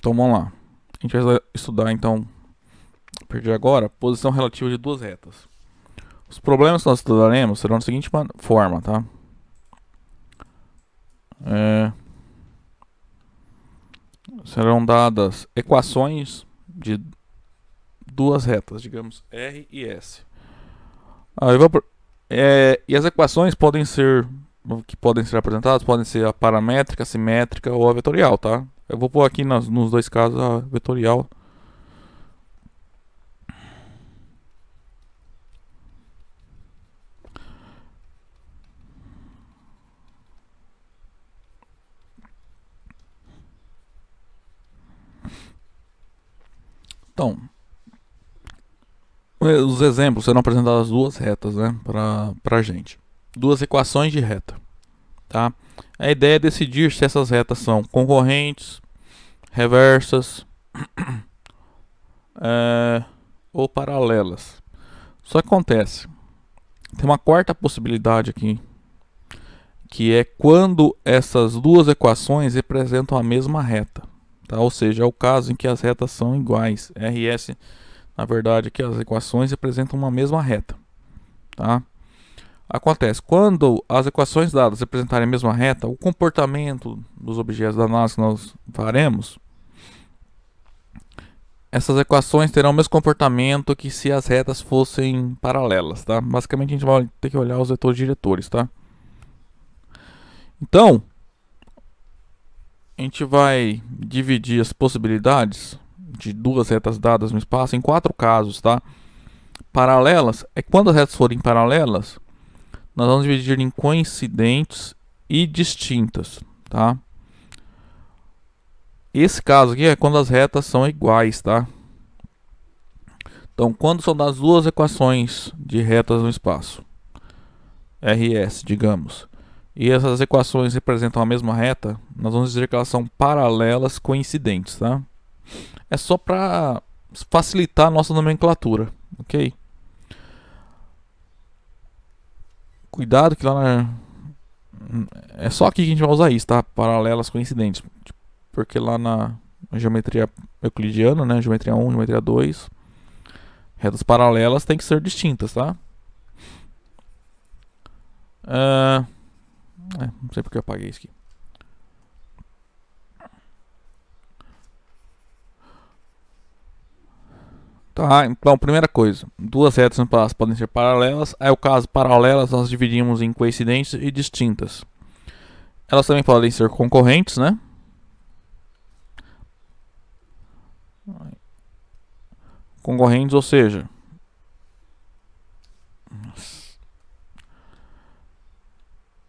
Então vamos lá. A gente vai estudar então, a partir de agora, posição relativa de duas retas. Os problemas que nós estudaremos serão da seguinte forma, tá? Serão dadas equações de duas retas, digamos R e S. E as equações podem ser apresentadas, podem ser a paramétrica, a simétrica ou a vetorial, tá? Eu vou pôr aqui nos dois casos a vetorial. Então, os exemplos serão apresentadas duas retas, né, pra gente. Duas equações de reta, tá? A ideia é decidir se essas retas são concorrentes, reversas ou paralelas. Só que acontece, tem uma quarta possibilidade aqui, que é quando essas duas equações representam a mesma reta, tá? Ou seja, é o caso em que as retas são iguais. R e S, na verdade, que as equações representam uma mesma reta, tá? Acontece, quando as equações dadas representarem a mesma reta, o comportamento dos objetos da análise que nós faremos, essas equações terão o mesmo comportamento que se as retas fossem paralelas, tá? Basicamente a gente vai ter que olhar os vetores diretores, tá? Então, a gente vai dividir as possibilidades de duas retas dadas no espaço em quatro casos, tá? Paralelas é quando as retas forem paralelas, nós vamos dividir em coincidentes e distintas, tá? Esse caso aqui é quando as retas são iguais, tá? Então, quando são das duas equações de retas no espaço, RS, digamos, e essas equações representam a mesma reta, nós vamos dizer que elas são paralelas coincidentes, tá? É só para facilitar a nossa nomenclatura, ok? Cuidado que lá é só aqui que a gente vai usar isso, tá? Paralelas coincidentes. Porque lá na geometria euclidiana, né? Geometria 1, geometria 2, retas paralelas têm que ser distintas, tá? Não sei porque eu apaguei isso aqui. Tá, então, primeira coisa, duas retas no espaço podem ser paralelas. Aí, o caso paralelas, nós dividimos em coincidentes e distintas. Elas também podem ser concorrentes, né? Concorrentes, ou seja,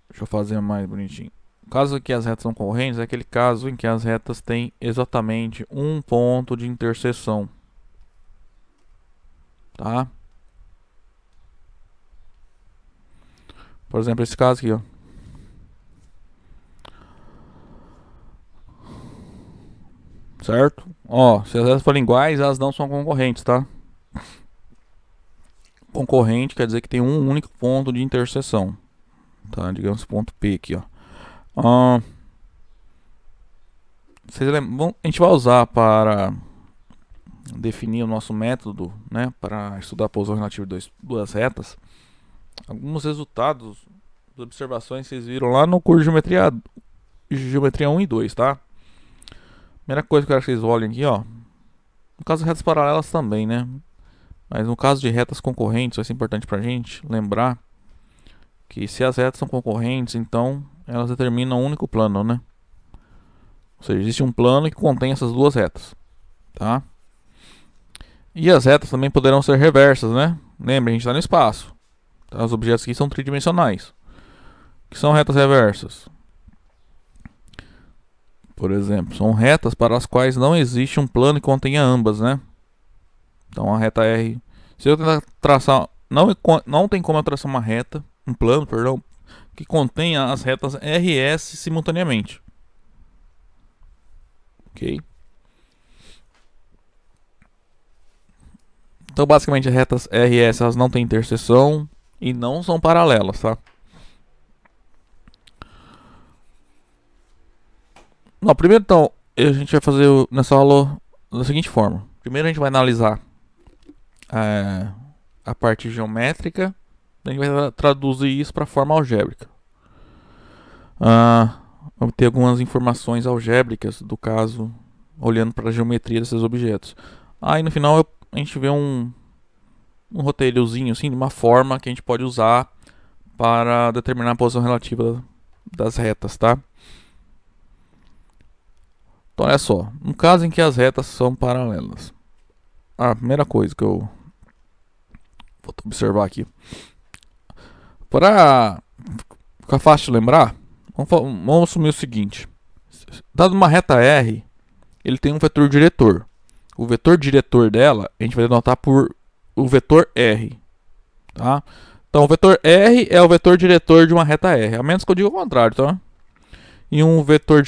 deixa eu fazer mais bonitinho. O caso em que as retas são concorrentes é aquele caso em que as retas têm exatamente um ponto de interseção, tá? Por exemplo, esse caso aqui, ó. Certo? Ó, se as retas forem iguais, elas não são concorrentes, tá? Concorrente quer dizer que tem um único ponto de interseção, tá? Digamos ponto P aqui, ó. Vocês lembram? A gente vai usar para definir o nosso método, né? Para estudar a posição relativa de duas retas. Alguns resultados das observações que vocês viram lá no curso de geometria 1 e 2, tá? Primeira coisa que eu quero que vocês olhem aqui, ó. No caso de retas paralelas também, né? Mas no caso de retas concorrentes, vai ser importante pra gente lembrar que se as retas são concorrentes, então elas determinam um único plano, né? Ou seja, existe um plano que contém essas duas retas, tá? E as retas também poderão ser reversas, né? Lembra, a gente está no espaço. Tá? Os objetos aqui são tridimensionais. O que são retas reversas? Por exemplo, são retas para as quais não existe um plano que contenha ambas, né? Então a reta R, se eu tentar traçar, não tem como eu traçar uma reta, um plano, perdão, que contenha as retas R e S simultaneamente. Ok? Então basicamente as retas R e S elas não têm interseção e não são paralelas, tá? Não, primeiro então, a gente vai fazer nessa aula da seguinte forma. Primeiro a gente vai analisar a parte geométrica, a gente vai traduzir isso para forma algébrica. Vamos ter algumas informações algébricas do caso, olhando para a geometria desses objetos. Aí no final a gente vê um roteirozinho assim, de uma forma que a gente pode usar para determinar a posição relativa das retas, tá? Então olha só, no caso em que as retas são paralelas, a primeira coisa que eu vou observar aqui, para ficar fácil de lembrar, vamos assumir o seguinte: dado uma reta R, ele tem um vetor diretor. O vetor diretor dela a gente vai denotar por o vetor R, tá? Então o vetor R é o vetor diretor de uma reta R, a menos que eu diga o contrário, tá? E um vetor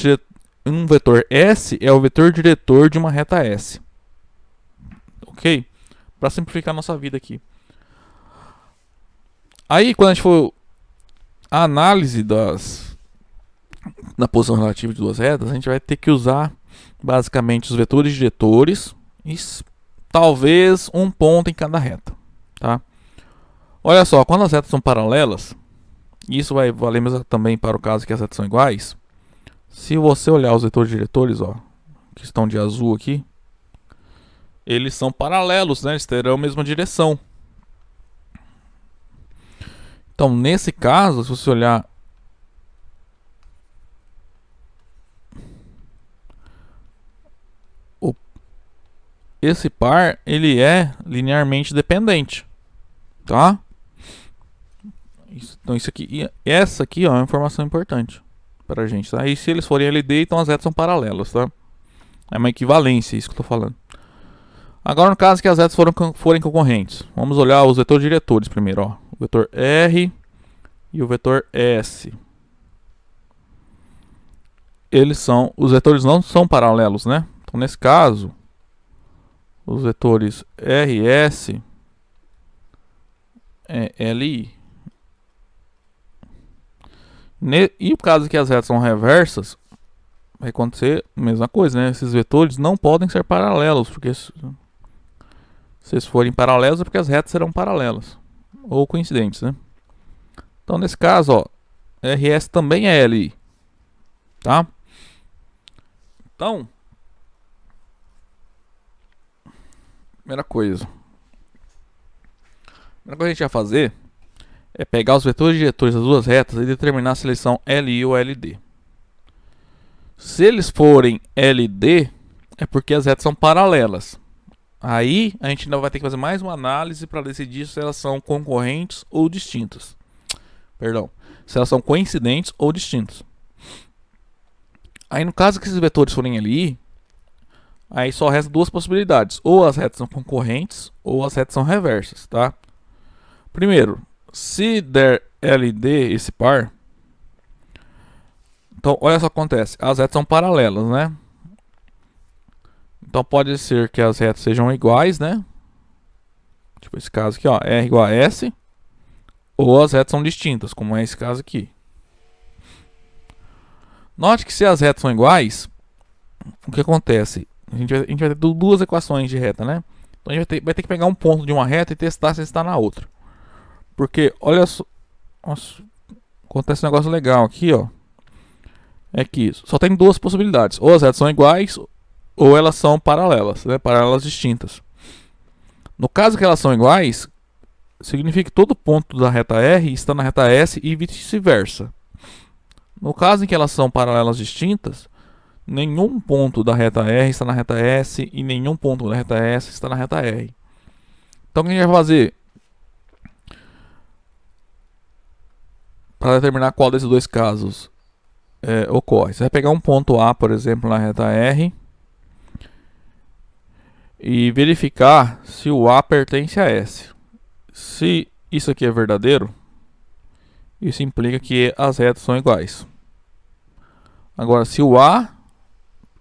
S é o vetor diretor de uma reta S. Ok? Para simplificar a nossa vida aqui. Aí quando a gente for a análise da posição relativa de duas retas, a gente vai ter que usar basicamente os vetores diretores e talvez um ponto em cada reta, tá? Olha só, quando as retas são paralelas, isso vai valer mesmo também para o caso que as retas são iguais. Se você olhar os vetores diretores, ó, que estão de azul aqui, eles são paralelos, né? Eles terão a mesma direção. Então, nesse caso, se você olhar esse par, ele é linearmente dependente, tá? Então isso aqui, essa aqui, ó, é uma informação importante para a gente, tá? E se eles forem LD, então as retas são paralelas, tá? É uma equivalência, isso que eu estou falando. Agora, no caso que as retas forem concorrentes, vamos olhar os vetores diretores primeiro, ó. O vetor R e o vetor S. Os vetores não são paralelos, né? Então, nesse caso, os vetores R e S é LI. E o caso que as retas são reversas, vai acontecer a mesma coisa, né? Esses vetores não podem ser paralelos, porque se eles forem paralelos é porque as retas serão paralelas ou coincidentes, né? Então nesse caso, ó, RS também é LI, tá? Então, primeira coisa que a gente vai fazer é pegar os vetores diretores das duas retas e determinar se eles são LI ou LD. Se eles forem LD, é porque as retas são paralelas. Aí a gente ainda vai ter que fazer mais uma análise para decidir se elas são concorrentes ou distintas. Perdão, se elas são coincidentes ou distintas. Aí no caso que esses vetores forem LI, aí só resta duas possibilidades: ou as retas são concorrentes ou as retas são reversas, tá? Primeiro, se der LD esse par, então olha só o que acontece, as retas são paralelas, né? Então pode ser que as retas sejam iguais, né? Tipo esse caso aqui, ó, R igual a S, ou as retas são distintas, como é esse caso aqui. Note que se as retas são iguais, o que acontece? A gente vai ter duas equações de reta, né? Então a gente vai ter que pegar um ponto de uma reta e testar se está na outra. Porque, olha só, nossa, acontece um negócio legal aqui, ó. É que só tem duas possibilidades: ou as retas são iguais, ou elas são paralelas, né? Paralelas distintas. No caso que elas são iguais, significa que todo ponto da reta R está na reta S e vice-versa. No caso em que elas são paralelas distintas, nenhum ponto da reta R está na reta S e nenhum ponto da reta S está na reta R. Então o que a gente vai fazer? Para determinar qual desses dois casos ocorre. Você vai pegar um ponto A, por exemplo, na reta R e verificar se o A pertence a S. Se isso aqui é verdadeiro, isso implica que as retas são iguais. Agora, se o A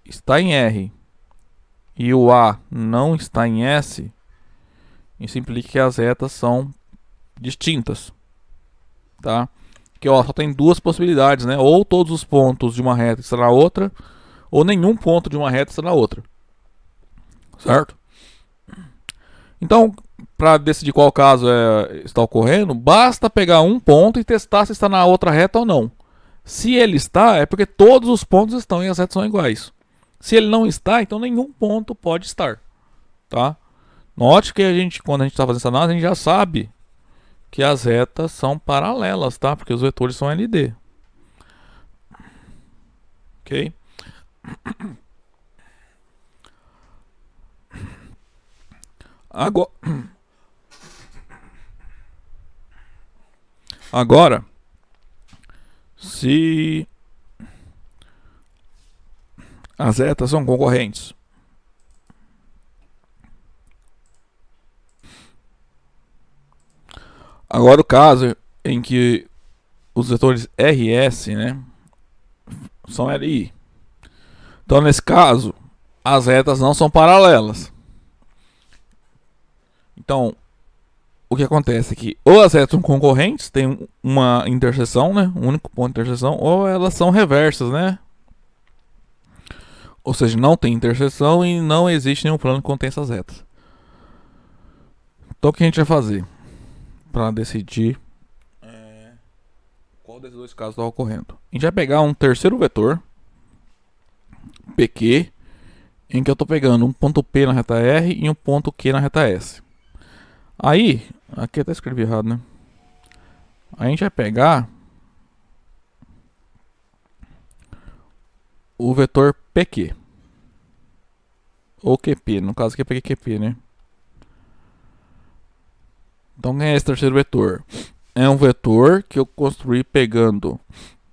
está em R e o A não está em S, isso implica que as retas são distintas, tá? Que ó, só tem duas possibilidades, né? Ou todos os pontos de uma reta estão na outra, ou nenhum ponto de uma reta está na outra, certo? Então, para decidir qual caso está ocorrendo, basta pegar um ponto e testar se está na outra reta ou não. Se ele está, é porque todos os pontos estão e as retas são iguais. Se ele não está, então nenhum ponto pode estar, tá? Note que quando a gente está fazendo essa análise, a gente já sabe que as retas são paralelas, tá? Porque os vetores são LD. Ok? Agora, se as retas são concorrentes, agora o caso em que os vetores RS, né, são LI. Então, nesse caso, as retas não são paralelas. Então, o que acontece é que ou as retas são concorrentes, tem uma interseção, né, um único ponto de interseção, ou elas são reversas, né? Ou seja, não tem interseção e não existe nenhum plano que contém essas retas. Então, o que a gente vai fazer para decidir qual desses dois casos está ocorrendo? A gente vai pegar um terceiro vetor, PQ, em que eu estou pegando um ponto P na reta R e um ponto Q na reta S. Aí, aqui até escrevi errado, né? A gente vai pegar o vetor PQ. Ou QP, no caso aqui eu peguei QP, né? Então quem é esse terceiro vetor? É um vetor que eu construí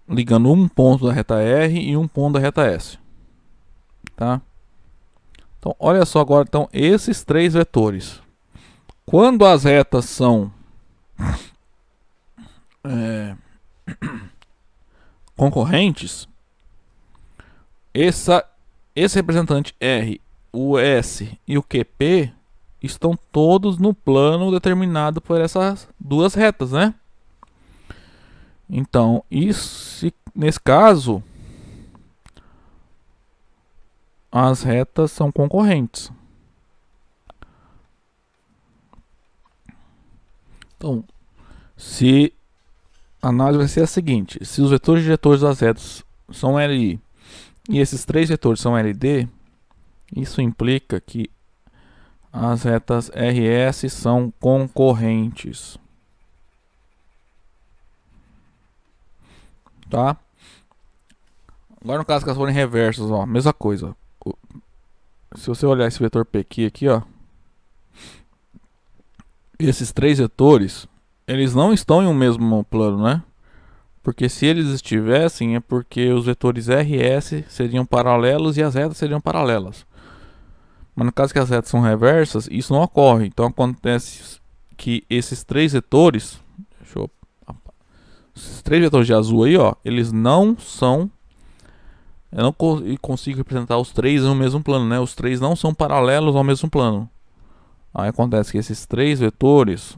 ligando um ponto da reta R e um ponto da reta S. Tá? Então olha só agora, então, esses três vetores. Quando as retas são concorrentes, esse representante R, o S e o QP estão todos no plano determinado por essas duas retas, né? Então, nesse caso, as retas são concorrentes. Então, a análise vai ser a seguinte: se os vetores diretores das retas são LI e esses três vetores são LD, isso implica que as retas RS são concorrentes. Tá? Agora no caso que elas forem reversas, ó, mesma coisa. Se você olhar esse vetor PQ aqui, ó, esses três vetores, eles não estão em um mesmo plano, né? Porque se eles estivessem, é porque os vetores RS seriam paralelos e as retas seriam paralelas. Mas no caso que as retas são reversas, isso não ocorre. Então acontece que esses três vetores, esses três vetores de azul aí, ó, eles não são... Eu não consigo representar os três no mesmo plano, né? Os três não são paralelos ao mesmo plano. Aí acontece que esses três vetores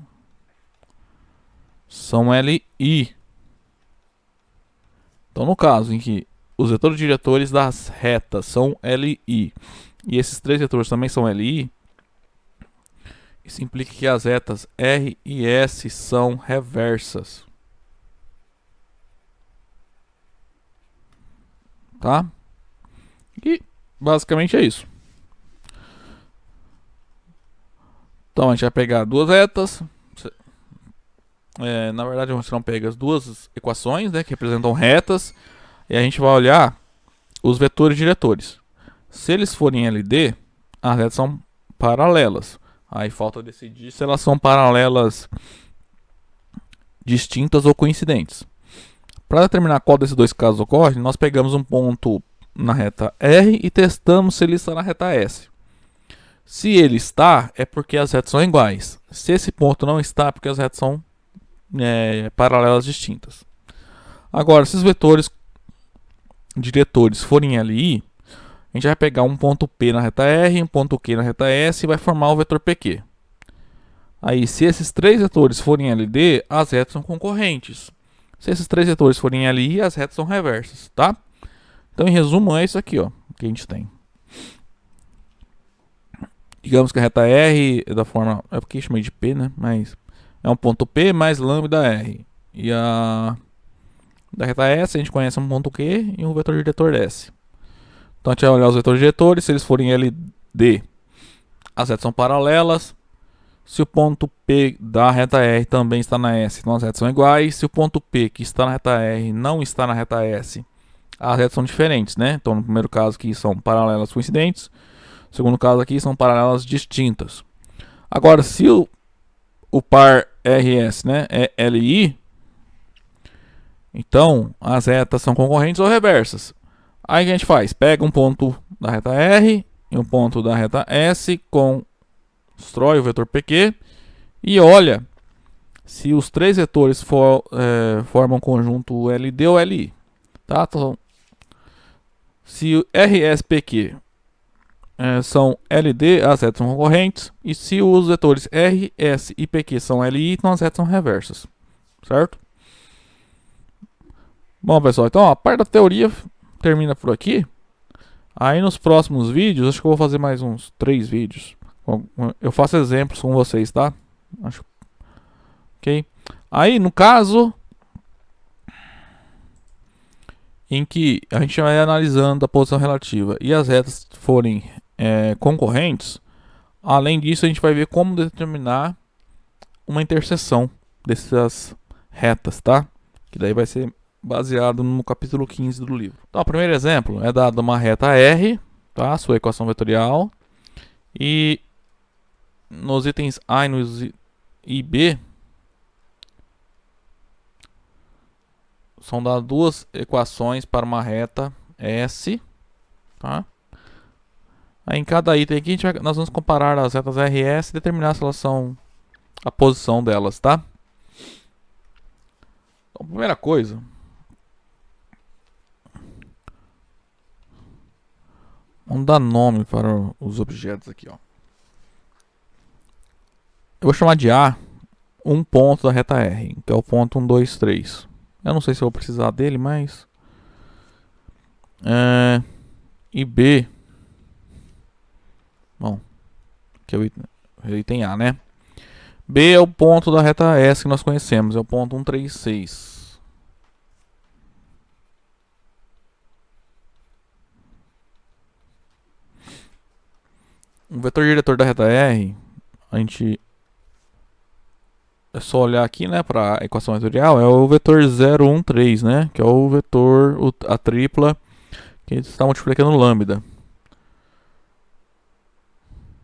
são LI. Então no caso em que os vetores diretores das retas são LI e esses três vetores também são LI, isso implica que as retas R e S são reversas. Tá? E basicamente é isso. Então a gente vai pegar duas retas. Na verdade, você não pega as duas equações, né, que representam retas, e a gente vai olhar os vetores diretores. Se eles forem LD, as retas são paralelas. Aí falta decidir se elas são paralelas distintas ou coincidentes. Para determinar qual desses dois casos ocorre, nós pegamos um ponto na reta R e testamos se ele está na reta S. Se ele está, é porque as retas são iguais. Se esse ponto não está, é porque as retas são paralelas distintas. Agora, se os vetores diretores forem LI, a gente vai pegar um ponto P na reta R, um ponto Q na reta S e vai formar o vetor PQ. Aí, se esses três vetores forem LD, as retas são concorrentes. Se esses três vetores forem LI, as retas são reversas, tá? Então, em resumo, é isso aqui, ó, que a gente tem. Digamos que a reta R é da forma... É porque eu chamei de P, né? Mas é um ponto P mais lambda R. E a da reta S a gente conhece um ponto Q e um vetor diretor S. Então a gente vai olhar os vetores diretores. Se eles forem LD, as retas são paralelas. Se o ponto P da reta R também está na S, então as retas são iguais. Se o ponto P que está na reta R não está na reta S, as retas são diferentes, né? Então no primeiro caso aqui são paralelas coincidentes. No segundo caso aqui são paralelas distintas. Agora, se o par RS, né, é LI, então as retas são concorrentes ou reversas. Aí o que a gente faz? Pega um ponto da reta R e um ponto da reta S, constrói o vetor PQ e olha se os três vetores formam um conjunto LD ou LI. Tá? Então, se o RS PQ são LD, as retas são concorrentes. E se os vetores R, S e PQ são LI, então as retas são reversas. Certo? Bom, pessoal, então a parte da teoria termina por aqui. Aí nos próximos vídeos, acho que eu vou fazer mais uns 3 vídeos. Eu faço exemplos com vocês, tá? Acho. Ok? Aí, no caso em que a gente vai analisando a posição relativa e as retas forem concorrentes, além disso a gente vai ver como determinar uma interseção dessas retas, tá? Que daí vai ser baseado no capítulo 15 do livro. Então, o primeiro exemplo é dado uma reta R, tá? Sua equação vetorial. E nos itens A e B são dadas duas equações para uma reta S, tá? Aí em cada item aqui nós vamos comparar as retas RS e determinar se elas são a posição delas, tá? Então, primeira coisa, vamos dar nome para os objetos aqui, ó. Eu vou chamar de A um ponto da reta R, que é o ponto 1, 2, 3. Eu não sei se eu vou precisar dele, mas... E B... Bom, que é o item A, né? B é o ponto da reta S que nós conhecemos, é o ponto 1, 3, 6. O vetor diretor da reta R, a gente... É só olhar aqui, né, para a equação vetorial, é o vetor 0, 1, 3, né? Que é o vetor, a tripla, que a gente está multiplicando lambda.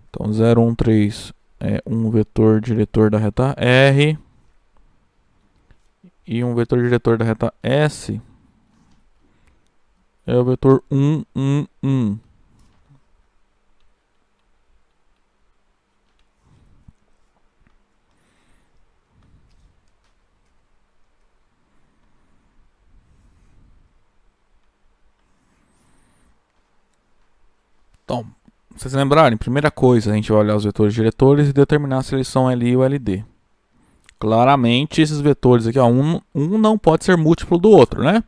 Então, 0, 1, 3 é um vetor diretor da reta R. E um vetor diretor da reta S é o vetor 1, 1, 1. Então, se vocês lembrarem, primeira coisa, a gente vai olhar os vetores diretores e determinar se eles são LI ou LD. Claramente, esses vetores aqui, ó, um não pode ser múltiplo do outro, né?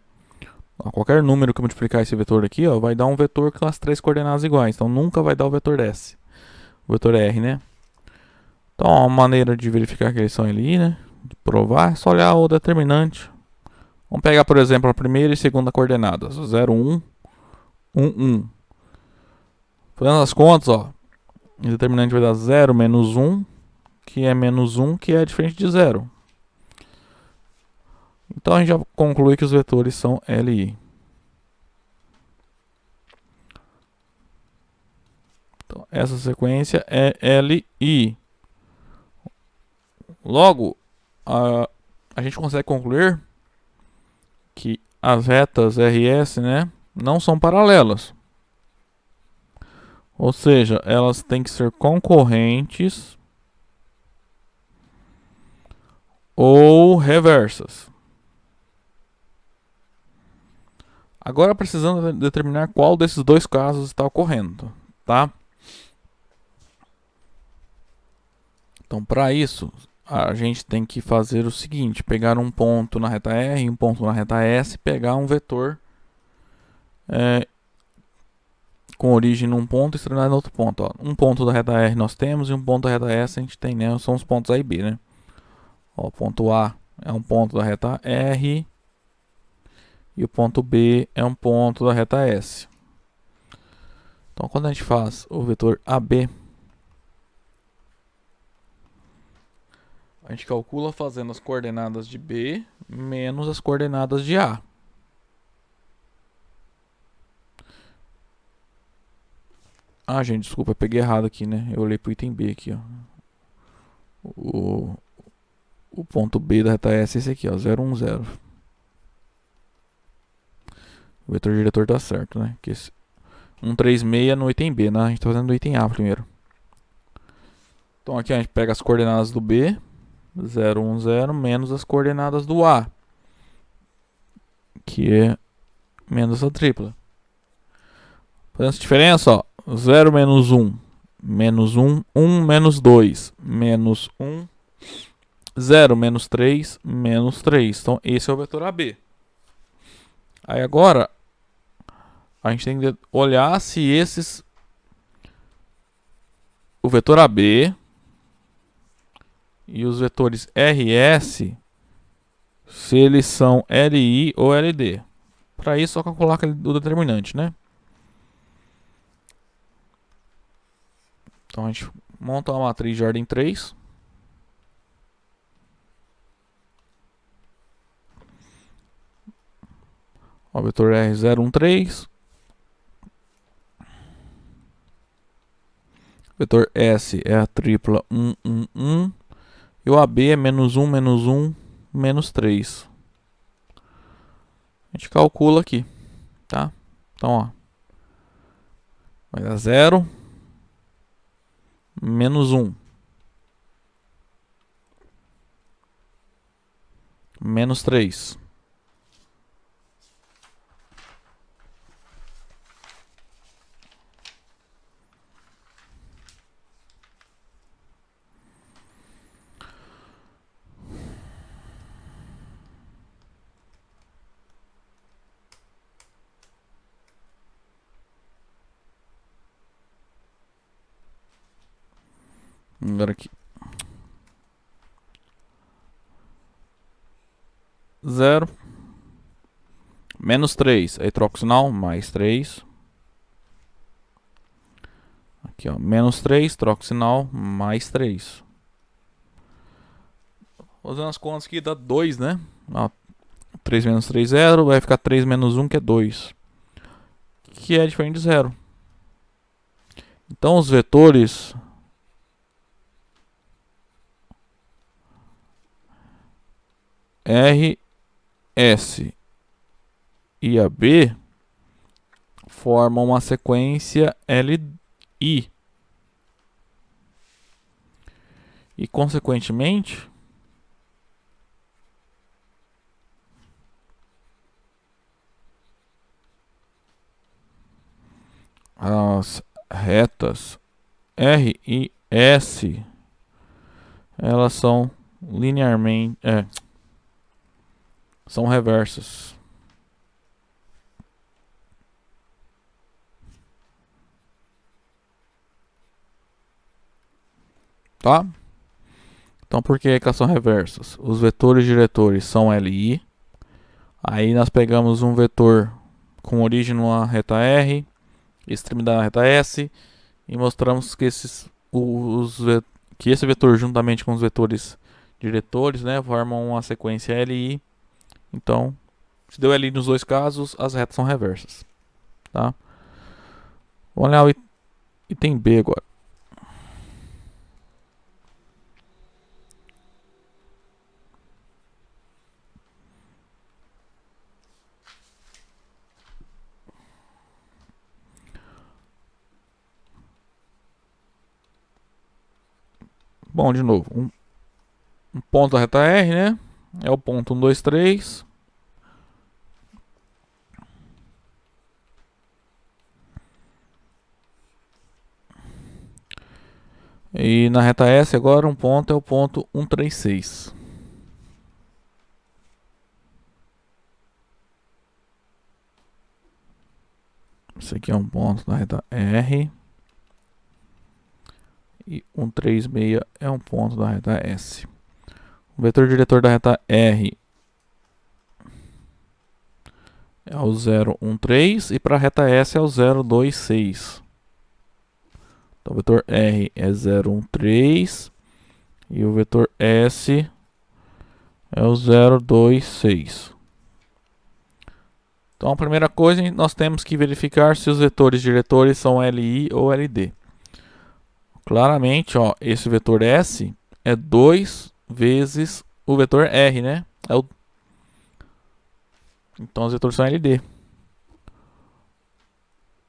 Ó, qualquer número que multiplicar esse vetor aqui, ó, vai dar um vetor com as três coordenadas iguais. Então, nunca vai dar o vetor S. O vetor R, né? Então, uma maneira de verificar que eles são LI, né? De provar, é só olhar o determinante. Vamos pegar, por exemplo, a primeira e segunda coordenadas. 0, 1, 1, 1. Fazendo as contas, ó, o determinante vai dar 0 menos 1, que é menos 1, que é diferente de 0. Então a gente já conclui que os vetores são LI. Então, essa sequência é LI. Logo, a gente consegue concluir que as retas RS, né, não são paralelas. Ou seja, elas têm que ser concorrentes ou reversas. Agora precisamos determinar qual desses dois casos está ocorrendo, tá? Então, para isso, a gente tem que fazer o seguinte: pegar um ponto na reta R e um ponto na reta S, pegar um vetor com origem num ponto e extremidade em outro ponto. Ó. Um ponto da reta R nós temos e um ponto da reta S a gente tem, né? São os pontos A e B, né? Ó, o ponto A é um ponto da reta R e o ponto B é um ponto da reta S. Então, quando a gente faz o vetor AB, a gente calcula fazendo as coordenadas de B menos as coordenadas de A. Ah, gente, desculpa, eu peguei errado aqui, né? Eu olhei pro item B aqui, ó. O ponto B da reta S é esse aqui, ó, 0, 1, 0. O vetor diretor tá certo, né? Que esse 136 no item B, né? A gente tá fazendo no item A primeiro. Então aqui a gente pega as coordenadas do B, 0, 1, 0, menos as coordenadas do A, que é menos a tripla. Fazendo essa diferença, ó, 0 menos 1, menos 1, 1 menos 2, menos 1, 0 menos 3, menos 3. Então esse é o vetor AB. Aí agora, a gente tem que olhar se esses... O vetor AB e os vetores RS, se eles são LI ou LD. Para isso, só calcular o determinante, né? Então a gente monta uma matriz de ordem 3. O vetor R013. Vetor S é a tripla 1, 1, 1. E o AB é menos 1, menos 1, menos 3. A gente calcula aqui, tá? Então, ó. Vai dar 0, menos 1, menos 3. Agora aqui. 0. Menos 3. Aí troca o sinal. Mais 3. Aqui, ó. Menos 3. Troca o sinal. Mais 3. Usando as contas aqui dá 2, né? Ó, 3 menos 3, 0. Vai ficar 3 menos 1, que é 2. Que é diferente de 0. Então os vetores... R, S e a B formam uma sequência LI. E, consequentemente, as retas R e S, elas são linearmente... são reversas. Tá? Então, por que elas são reversas? Os vetores diretores são LI. Aí nós pegamos um vetor com origem numa reta R, extremidade na reta S, e mostramos que que esse vetor, juntamente com os vetores diretores, né, formam uma sequência LI. Então, se deu LI nos dois casos, as retas são reversas. Tá? Vamos olhar o item B agora. Bom, de novo, um ponto da reta R, né? É o ponto 1, 2, 3. E na reta S agora um ponto é o ponto 1, 3, 6. Esse aqui é um ponto da reta R. E 136 é um ponto da reta S. O vetor diretor da reta R é o 013 e para a reta S é o 026. Então o vetor R é 013 e o vetor S é o 026. Então a primeira coisa, nós temos que verificar se os vetores diretores são LI ou LD. Claramente, ó, esse vetor S é 2 vezes o vetor R, né? Então os vetores são LD.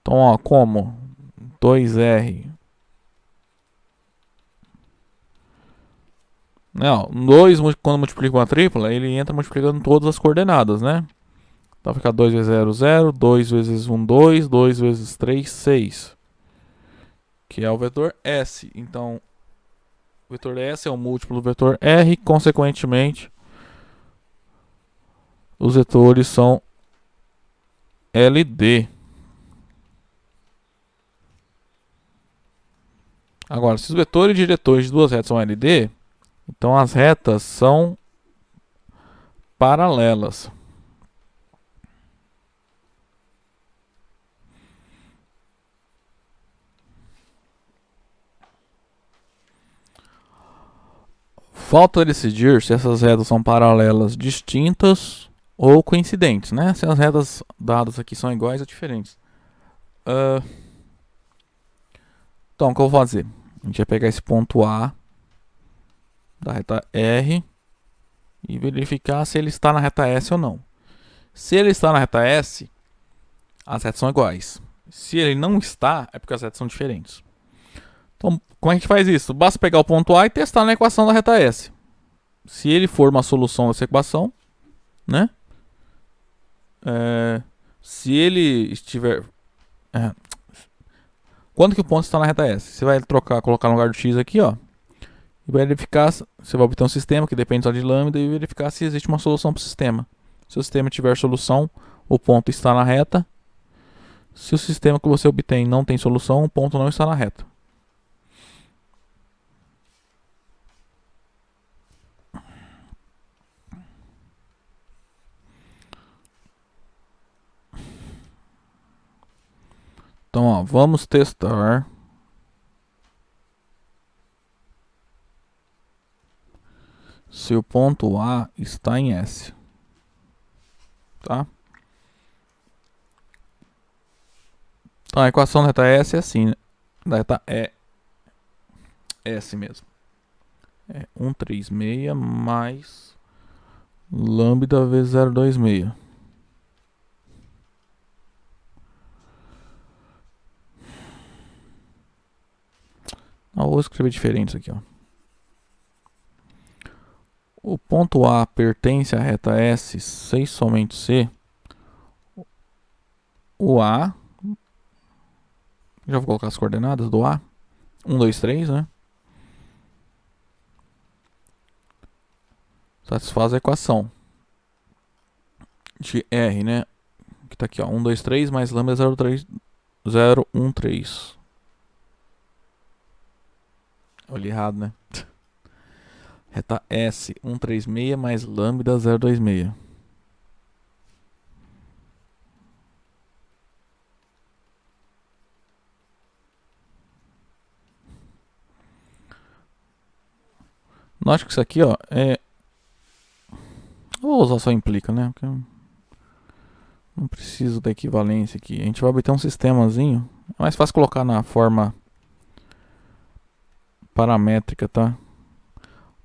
Então, ó, como 2R. Não, 2 quando multiplica uma tripla, ele entra multiplicando todas as coordenadas, né? Então fica 2 vezes 0, 0, 2 vezes 1, 2, 2 vezes 3, 6. Que é o vetor S. Então, o vetor S é um múltiplo do vetor R, consequentemente, os vetores são LD. Agora, se os vetores diretores de duas retas são LD, então as retas são paralelas. Falta decidir se essas retas são paralelas distintas ou coincidentes, né? Se as retas dadas aqui são iguais ou diferentes. Então, o que eu vou fazer? A gente vai pegar esse ponto A da reta R e verificar se ele está na reta S ou não. Se ele está na reta S, as retas são iguais. Se ele não está, é porque as retas são diferentes. Então, como é que a gente faz isso? Basta pegar o ponto A e testar na equação da reta S. Se ele for uma solução dessa equação, né? Se ele estiver... quando que o ponto está na reta S? Você vai colocar no lugar do x aqui, ó. E vai verificar, você vai obter um sistema que depende só de lambda e verificar se existe uma solução para o sistema. Se o sistema tiver solução, o ponto está na reta. Se o sistema que você obtém não tem solução, o ponto não está na reta. Então, ó, vamos testar se o ponto A está em S. Tá? Então, a equação da reta S é assim, né? Da reta E. S mesmo. É 136 mais lambda vezes 026. Eu vou escrever diferente isso aqui, ó. O ponto A pertence à reta S sem somente C. O A, já vou colocar as coordenadas do A. 1, 2, 3, né? Satisfaz a equação de R, né? Que tá aqui, ó. 1, 2, 3 mais lambda 0, 1, 3. Olhei errado, né? Reta S, 136 mais lambda 026. Note que isso aqui, ó, é... Eu vou usar só implica, né? Porque não preciso da equivalência aqui. A gente vai obter um sistemazinho. É mais fácil colocar na forma paramétrica, tá?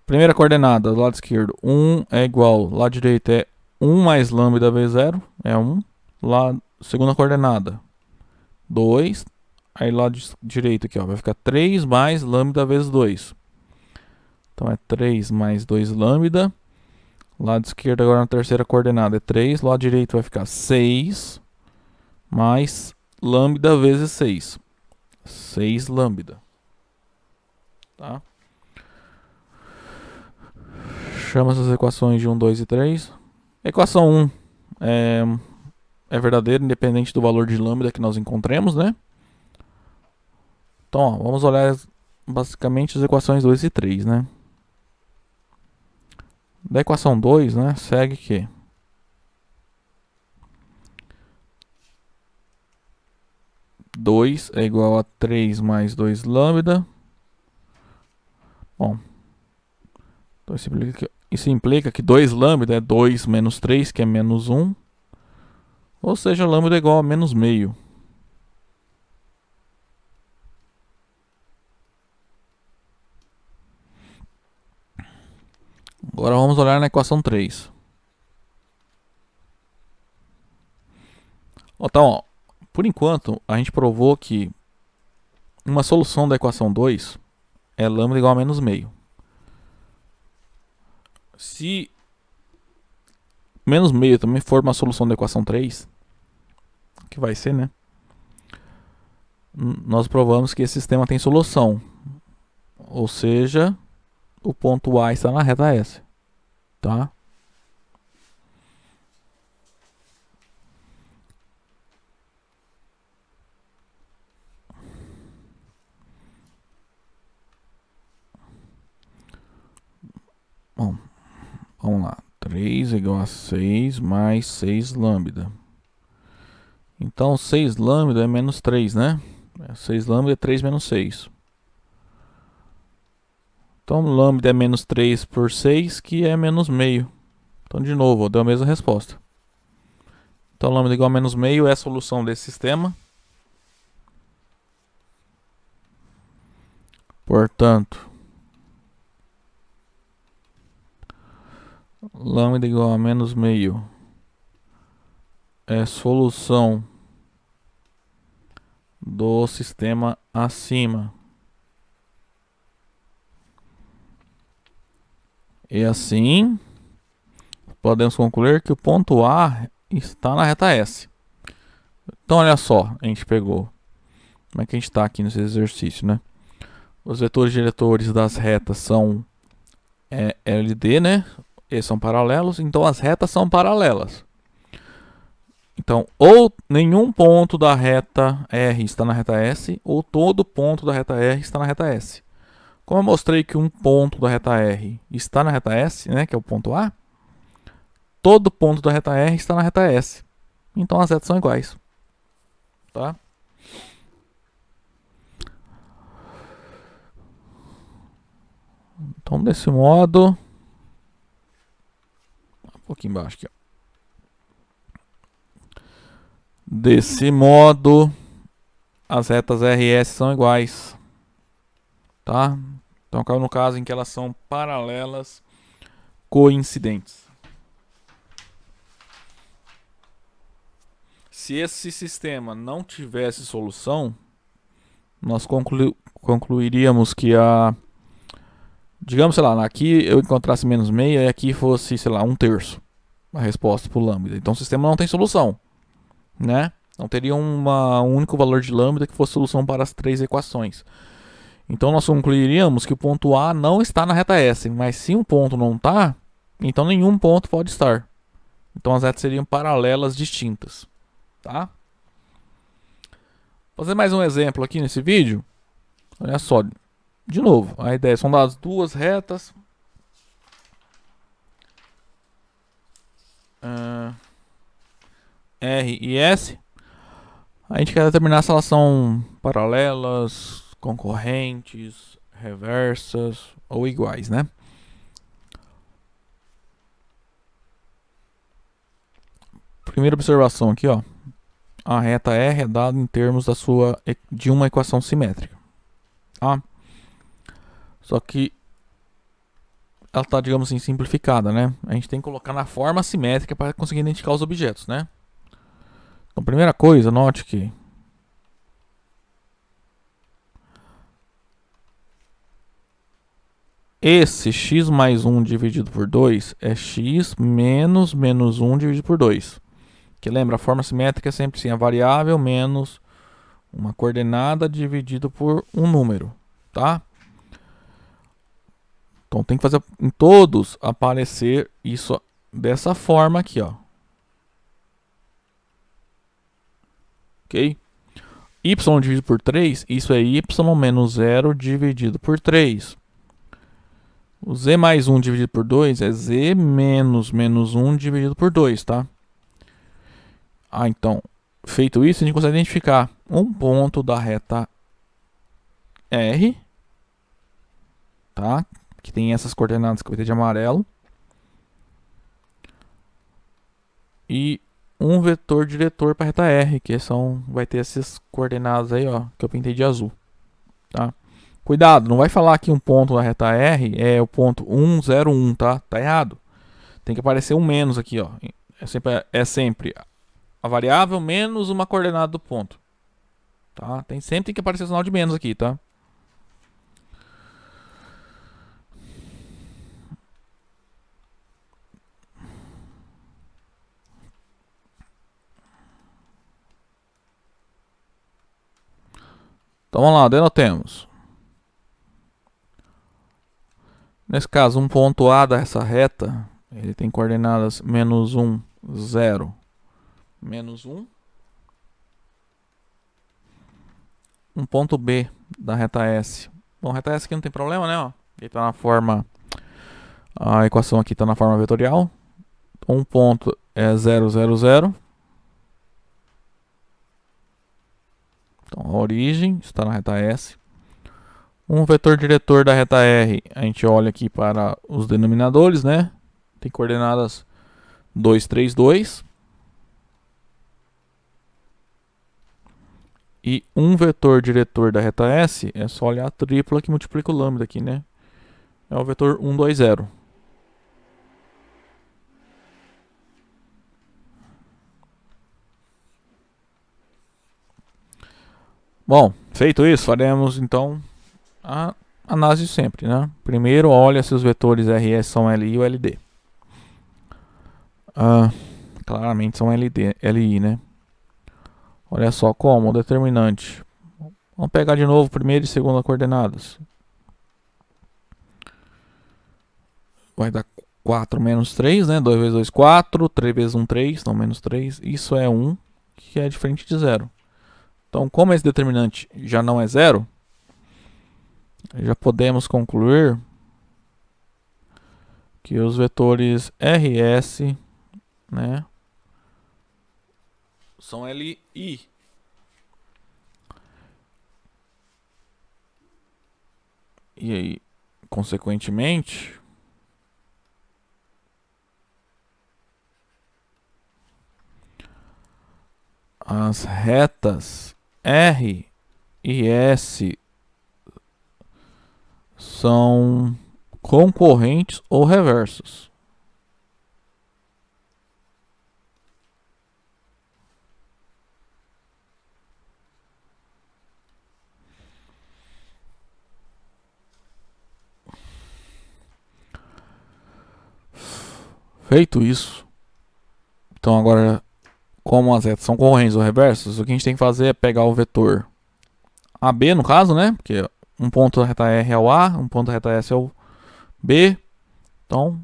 Primeira coordenada, do lado esquerdo, 1 é igual, lado direito é 1 mais lambda vezes 0, é 1. Segunda coordenada, 2. Aí lado direito aqui, ó, vai ficar 3 mais lambda vezes 2. Então é 3 mais 2 lambda. Lado esquerdo agora na terceira coordenada é 3. Lado direito vai ficar 6 mais lambda vezes 6. 6 lambda. Tá? Chama essas equações de 1, 2 e 3. Equação 1 é é verdadeiro independente do valor de lambda que nós encontremos, né? Então, ó, vamos olhar basicamente as equações 2 e 3, né? Da equação 2, né, segue que dois é igual a 3 mais 2 lambda. Bom, então isso implica que 2 lambda é 2 menos 3, que é menos 1. Ou seja, lambda é igual a menos meio. Agora vamos olhar na equação 3. Então, ó, por enquanto, a gente provou que uma solução da equação 2 é lambda igual a menos meio. Se menos meio também for uma solução da equação 3, que vai ser, né? Nós provamos que esse sistema tem solução. Ou seja, o ponto A está na reta S. Tá? Bom, vamos lá. 3 é igual a 6 mais 6 lambda. Então, 6 lambda é menos 3, né? 6 lambda é 3 menos 6. Então, lambda é menos 3 por 6, que é menos meio. Então, de novo, deu a mesma resposta. Então, lambda igual a menos meio é a solução desse sistema. Portanto, lambda igual a menos meio é solução do sistema acima. E assim, podemos concluir que o ponto A está na reta S. Então, olha só, a gente pegou. Como é que a gente está aqui nesse exercício, né? Os vetores diretores das retas são LD, né? Eles são paralelos, então as retas são paralelas. Então, ou nenhum ponto da reta R está na reta S, ou todo ponto da reta R está na reta S. Como eu mostrei que um ponto da reta R está na reta S, né, que é o ponto A, todo ponto da reta R está na reta S. Então as retas são iguais. Tá? Então, desse modo, um pouquinho embaixo aqui, ó. Desse modo, as retas R e S são iguais. Tá? Então, no caso em que elas são paralelas coincidentes. Se esse sistema não tivesse solução, nós concluiríamos que digamos, sei lá, aqui eu encontrasse menos meia e aqui fosse, sei lá, 1/3 a resposta para o lambda. Então o sistema não tem solução, né? Não teria um único valor de lambda que fosse solução para as 3 equações. Então nós concluiríamos que o ponto A não está na reta S, mas se um ponto não está, então nenhum ponto pode estar. Então as retas seriam paralelas distintas, tá? Vou fazer mais um exemplo aqui nesse vídeo. Olha só, de novo, a ideia são dadas duas retas. R e S. A gente quer determinar se elas são paralelas, concorrentes, reversas ou iguais, né? Primeira observação aqui, ó. A reta R é dada em termos de uma equação simétrica. Tá? Só que ela está, digamos assim, simplificada, né? A gente tem que colocar na forma simétrica para conseguir identificar os objetos, né? Então, primeira coisa, note que esse x mais 1 dividido por 2 é x menos menos 1 dividido por 2. Que lembra, a forma simétrica é sempre assim, a variável menos uma coordenada dividido por um número, tá? Então tem que fazer em todos aparecer isso dessa forma aqui, ó. ok? Y dividido por 3, isso é y menos 0 dividido por 3. O z mais 1 dividido por 2 é z menos 1 dividido por 2, tá? Então, feito isso, a gente consegue identificar um ponto da reta R, tá? Que tem essas coordenadas que vai ter de amarelo. E um vetor diretor para a reta R, que vai ter essas coordenadas aí, ó, que eu pintei de azul, tá? Cuidado, não vai falar que um ponto da reta R é o ponto 1, 0, 1, tá? Tá errado. Tem que aparecer um menos aqui, ó. É sempre a variável menos uma coordenada do ponto, tá? Sempre tem que aparecer o sinal de menos aqui, tá? Então vamos lá, denotemos. Nesse caso, um ponto A dessa reta, ele tem coordenadas menos 1, 0, menos 1. Um ponto B da reta S. Bom, reta S aqui não tem problema, né? Ó. Ele tá na forma... A equação aqui está na forma vetorial. Um ponto é 0, 0, 0. Então, a origem está na reta S. Um vetor diretor da reta R, a gente olha aqui para os denominadores, né? Tem coordenadas 2, 3, 2. E um vetor diretor da reta S, é só olhar a tripla que multiplica o lambda aqui, né? É o vetor 1, 2, 0. Bom, feito isso, faremos então a análise sempre, né? Primeiro, olha se os vetores RS são LI ou LD. Claramente são LI, né? Olha só como o determinante. Vamos pegar de novo primeira e segunda coordenadas. Vai dar 4 menos 3, né? 2 vezes 2, 4. 3 vezes 1, 3. Então, menos 3. Isso é 1, que é diferente de 0. Então, como esse determinante já não é 0, já podemos concluir que os vetores RS, né, são LI. E aí, consequentemente, as retas R e S são concorrentes ou reversos. Feito isso, então agora, como as retas são concorrentes ou reversos, o que a gente tem que fazer é pegar o vetor AB, no caso, né? Porque um ponto da reta R é o A, um ponto da reta S é o B. Então,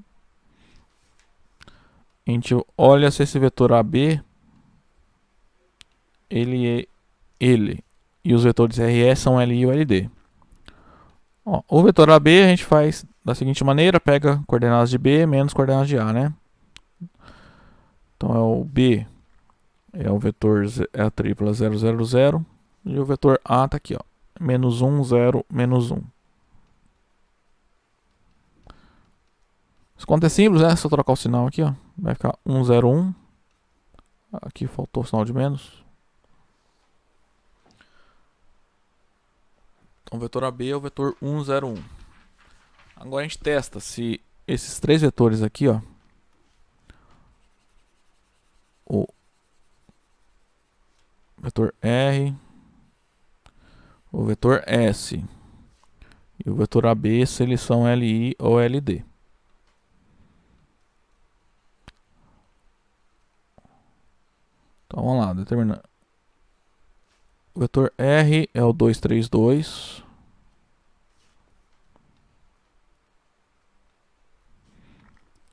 a gente olha se esse vetor AB, ele e os vetores RS são LI ou LD. Ó, o vetor AB a gente faz da seguinte maneira, pega coordenadas de B menos coordenadas de A, né? Então, é o B, é o vetor, é a tripla 0, 0, 0. E o vetor A tá aqui, ó. Menos 1, 0, menos 1. Essa conta é simples, né? Se eu trocar o sinal aqui, ó, vai ficar 1, 0, 1. Aqui faltou o sinal de menos. Então, o vetor AB é o vetor 1, 0, 1. Agora a gente testa se esses três vetores aqui, ó, o vetor R, o vetor S e o vetor AB, se eles são LI ou LD. Então vamos lá, determinar. O vetor R é o 2, 3, 2.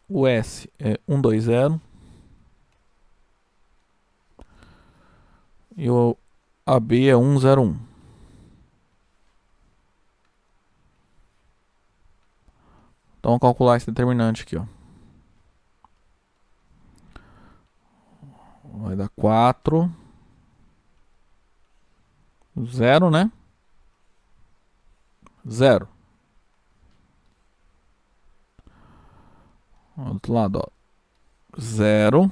O S é 1, 2, 0. E o AB é 1, 0, 1. Então, vamos calcular esse determinante aqui, ó. Vai dar 4, 0, né? 0. Do outro lado, ó. 0,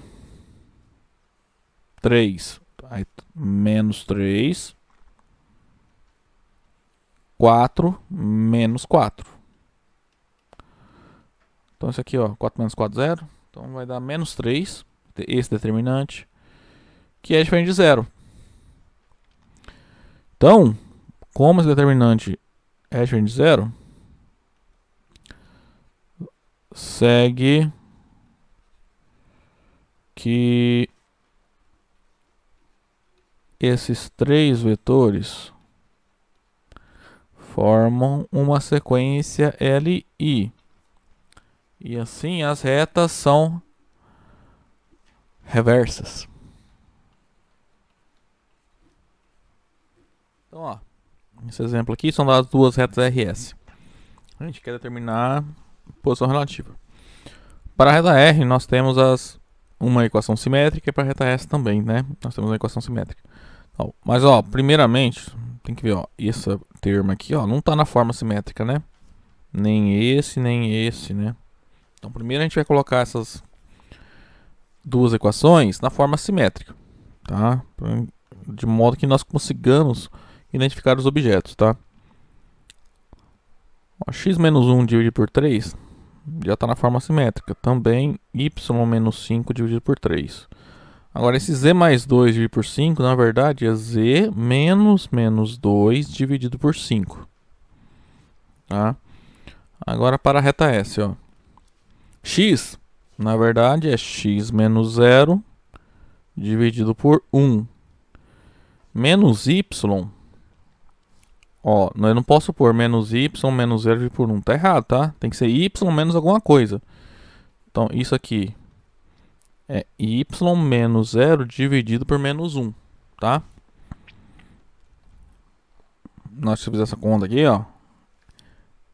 3. Aí, menos 3. 4, menos 4. Então, isso aqui, ó. 4 menos 4, 0. Então, vai dar menos 3. Esse determinante. Que é diferente de 0. Então, como esse determinante é diferente de 0, segue que esses três vetores formam uma sequência LI. E assim as retas são reversas. Então, ó, esse exemplo aqui são das duas retas RS. A gente quer determinar posição relativa. Para a reta R, nós temos uma equação simétrica, e para a reta S também, né? Nós temos uma equação simétrica. Então, mas, ó, primeiramente, tem que ver, ó, esse termo aqui, ó, não está na forma simétrica, né? Nem esse, né? Então, primeiro a gente vai colocar essas duas equações na forma simétrica, tá? De modo que nós consigamos identificar os objetos, tá? Ó, x menos 1 dividido por 3 já está na forma simétrica. Também y menos 5 dividido por 3. Agora, esse z mais 2 dividido por 5, na verdade, é z menos 2 dividido por 5. Tá? Agora, para a reta S, ó. X, na verdade, é x menos 0 dividido por 1. Menos y, ó, eu não posso pôr menos y menos 0 dividido por 1. Tá errado, tá? Tem que ser y menos alguma coisa. Então, isso aqui é y menos 0 dividido por menos 1, tá? Nós se fizer essa conta aqui, ó,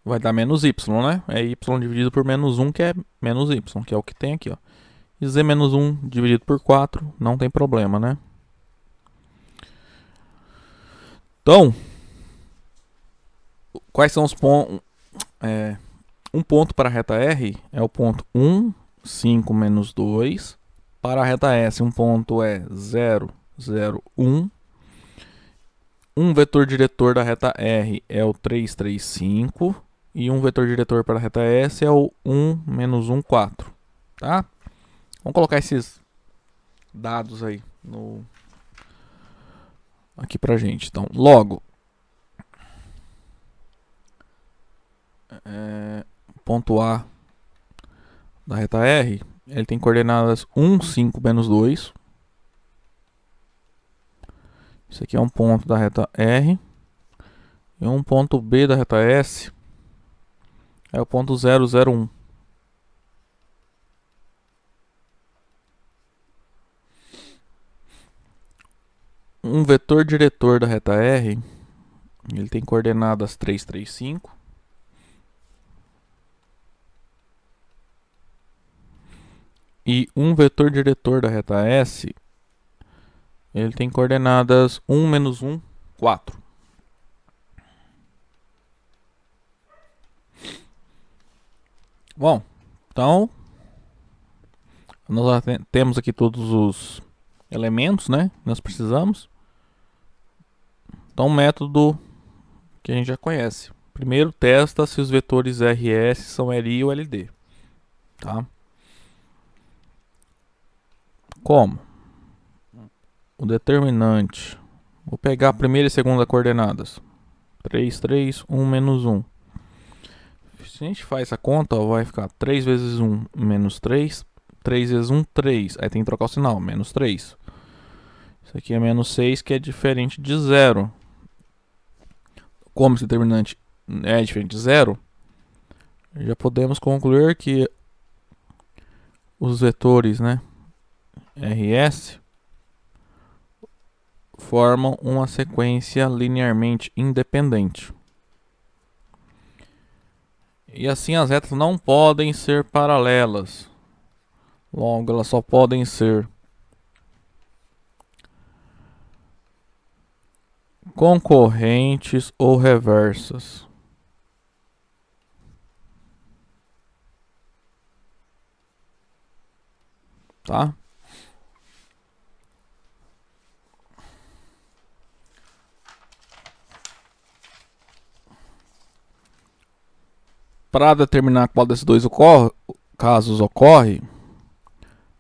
vai dar menos y, né? É y dividido por menos 1, que é menos y, que é o que tem aqui, ó. E z menos 1 dividido por 4, não tem problema, né? Então, quais são os pontos? Um ponto para a reta R é o ponto 1, 5, menos 2. Para a reta S, um ponto é 0, 0, 1. Um vetor diretor da reta R é o 3, 3, 5. E um vetor diretor para a reta S é o 1, menos 1, 4. Tá? Vamos colocar esses dados aí aqui pra gente. Então, logo, ponto A da reta R, ele tem coordenadas 1, 5, menos 2. Isso aqui é um ponto da reta R. E um ponto B da reta S é o ponto 0, 0, 1. Um vetor diretor da reta R, ele tem coordenadas 3, 3, 5. E um vetor diretor da reta S, ele tem coordenadas 1, menos 1, 4. Bom, então, nós temos aqui todos os elementos, né, que nós precisamos. Então, um método que a gente já conhece. Primeiro, testa se os vetores RS são LI ou LD. Tá? Como? O determinante. Vou pegar a primeira e segunda coordenadas. 3, 3, 1, menos 1. Se a gente faz essa conta, ó, vai ficar 3 vezes 1, menos 3. 3 vezes 1, 3. Aí tem que trocar o sinal, menos 3. Isso aqui é menos 6, que é diferente de 0. Como esse determinante é diferente de 0, já podemos concluir que os vetores, né, RS formam uma sequência linearmente independente. E assim as retas não podem ser paralelas. Logo, elas só podem ser concorrentes ou reversas. Tá? Para determinar qual desses dois casos ocorre,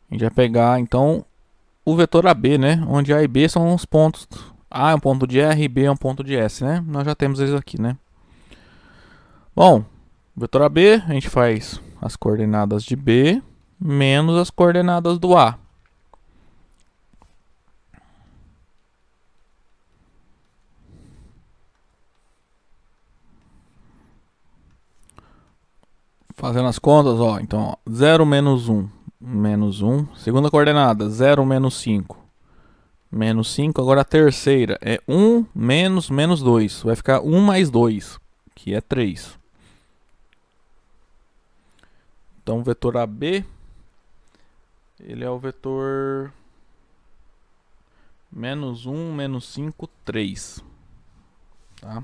a gente vai pegar então o vetor AB, né? Onde A e B são os pontos. A é um ponto de R e B é um ponto de S, né? Nós já temos eles aqui, né? Bom, o vetor AB, a gente faz as coordenadas de B menos as coordenadas do A. Fazendo as contas, ó, então, ó, 0 menos 1, menos 1. Segunda coordenada, 0 menos 5, menos 5. Agora a terceira é 1 menos 2. Vai ficar 1 mais 2, que é 3. Então o vetor AB, ele é o vetor menos 1, menos 5, 3. Tá?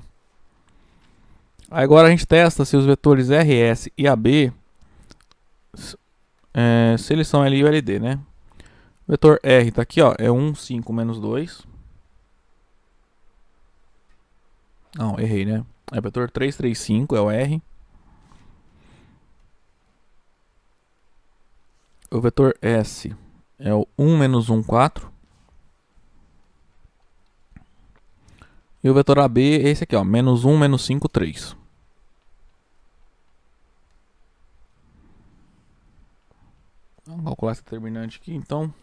Aí agora a gente testa se os vetores RS e AB, se eles são LI ou LD, né? O vetor R tá aqui, ó, é 1, 5, menos 2. Não, errei, né? É o vetor 3, 3, 5, é o R. O vetor S é o 1, menos 1, 4. E o vetor AB é esse aqui, ó, menos 1, menos 5, 3. Vamos calcular essa determinante aqui, então.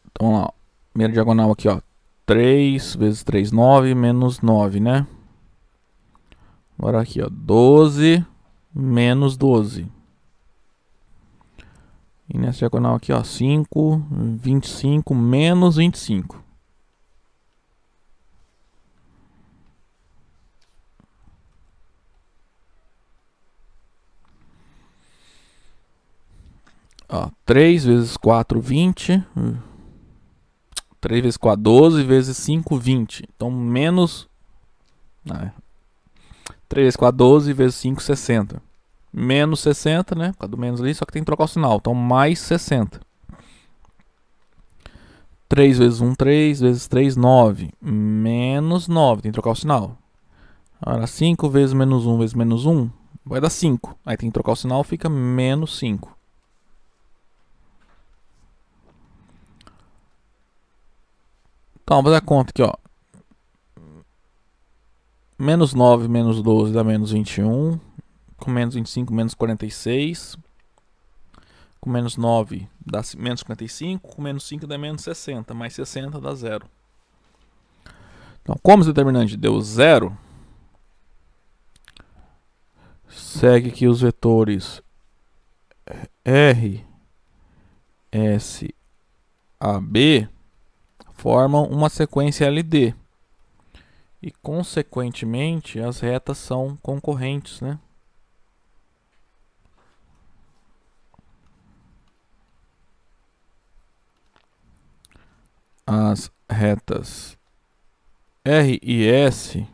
Então, vamos lá, ó. Primeira diagonal aqui, ó. 3 vezes 3, 9, menos 9, né? Agora aqui, ó, 12 menos 12. E nessa diagonal aqui, ó, 5, 25 menos 25. Ó, 3 vezes 4, 20. 3 vezes 4, 12, vezes 5, 20. Então, menos... 3 vezes 4, 12, vezes 5, 60. Menos 60, né? Por causa do menos ali, só que tem que trocar o sinal. Então, mais 60. 3 vezes 1, 3, vezes 3, 9. Menos 9, tem que trocar o sinal. Agora, 5 vezes menos 1 vezes menos 1, vai dar 5. Aí tem que trocar o sinal, fica menos 5. Então, vamos fazer a conta aqui, ó. Menos 9 menos 12 dá menos 21. Com menos 25, menos 46. Com menos 9 dá menos 55. Com menos 5 dá menos 60. Mais 60 dá 0. Então, como esse determinante deu 0, segue que os vetores R, S, A, B formam uma sequência LD. E, consequentemente, as retas são concorrentes, né? As retas R e S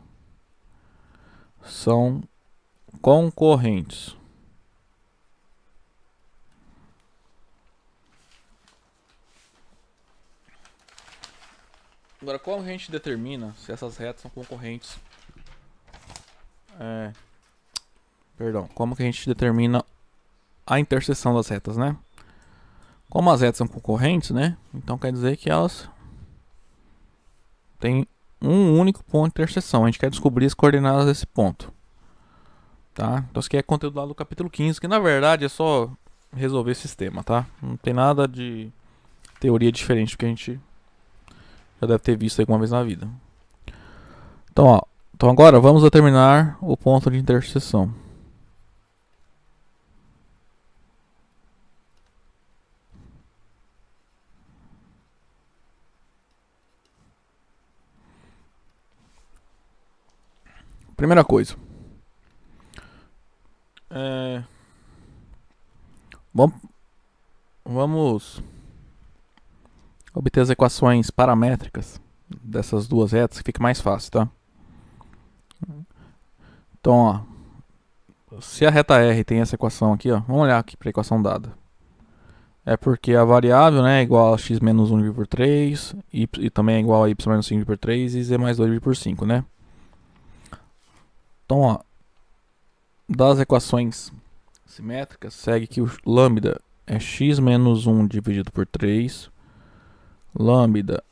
são concorrentes. Agora, como a gente determina se essas retas são concorrentes? Como que a gente determina a interseção das retas, né? Como as retas são concorrentes, né? Então quer dizer que elas têm um único ponto de interseção. A gente quer descobrir as coordenadas desse ponto. Tá? Então isso aqui é conteúdo lá do capítulo 15, que na verdade é só resolver esse sistema, tá? Não tem nada de teoria diferente do que a gente já deve ter visto alguma vez na vida. Então, ó, então agora vamos determinar o ponto de interseção. primeira coisa. Vamos obter as equações paramétricas dessas duas retas, que fica mais fácil, tá? Então, ó, se a reta R tem essa equação aqui, ó, vamos olhar aqui para a equação dada. É porque a variável, né, é igual a x menos 1 dividido por 3, e também é igual a y menos 5 dividido por 3 e z mais 2 dividido por 5, né? Então, ó, das equações simétricas, segue que o lambda é x menos 1 dividido por 3. Lambda.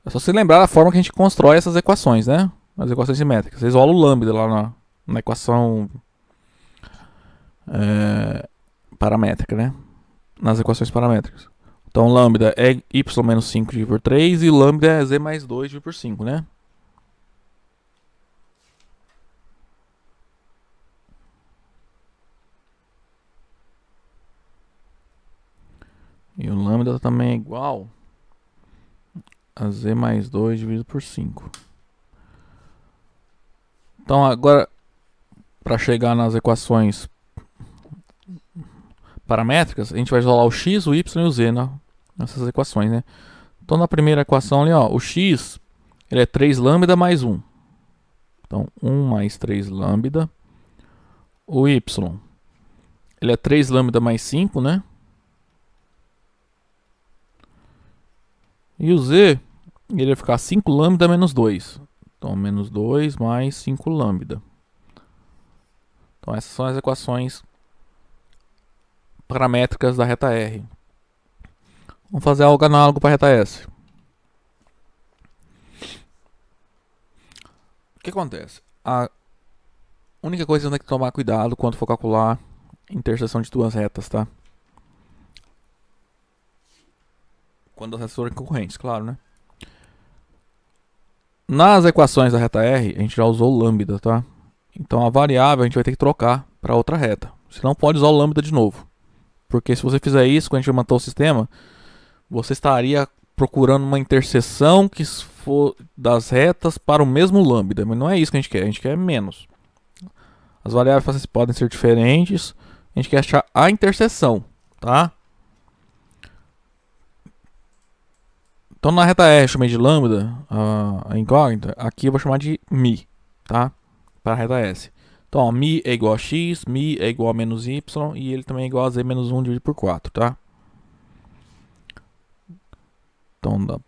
É só você lembrar a forma que a gente constrói essas equações, né? As equações simétricas. Vocês rolam o lambda lá na equação paramétrica, né? Nas equações paramétricas. Então, lambda é y menos 5 dividido por 3 e lambda é z mais 2 dividido por 5, né? E o lambda também é igual a z mais 2 dividido por 5. Então, agora, para chegar nas equações paramétricas, a gente vai isolar o x, o y e o z nessas equações, né? Então, na primeira equação ali, ó, o x ele é 3 lambda mais 1. Então, 1 mais 3 lambda. O y ele é 3 lambda mais 5, né? E o z ele vai ficar 5 lambda menos 2. Então, menos 2 mais 5 lambda. Então, essas são as equações paramétricas da reta R. Vamos fazer algo análogo para a reta S. O que acontece? A única coisa que tem que tomar cuidado quando for calcular interseção de duas retas, tá? Quando as retas forem concorrentes, claro, né? Nas equações da reta R, a gente já usou o lambda, tá? Então a variável a gente vai ter que trocar para outra reta. Você não pode usar o lambda de novo. Porque se você fizer isso, quando a gente levantar o sistema, você estaria procurando uma interseção que for das retas para o mesmo lambda. Mas não é isso que a gente quer menos. As variáveis podem ser diferentes. A gente quer achar a interseção, tá? Então na reta R eu chamei de lambda, a incógnita. Aqui eu vou chamar de mi, tá? Para a reta S. Então, ó, mi é igual a x, mi é igual a menos y, e ele também é igual a z menos 1 dividido por 4, tá? Então,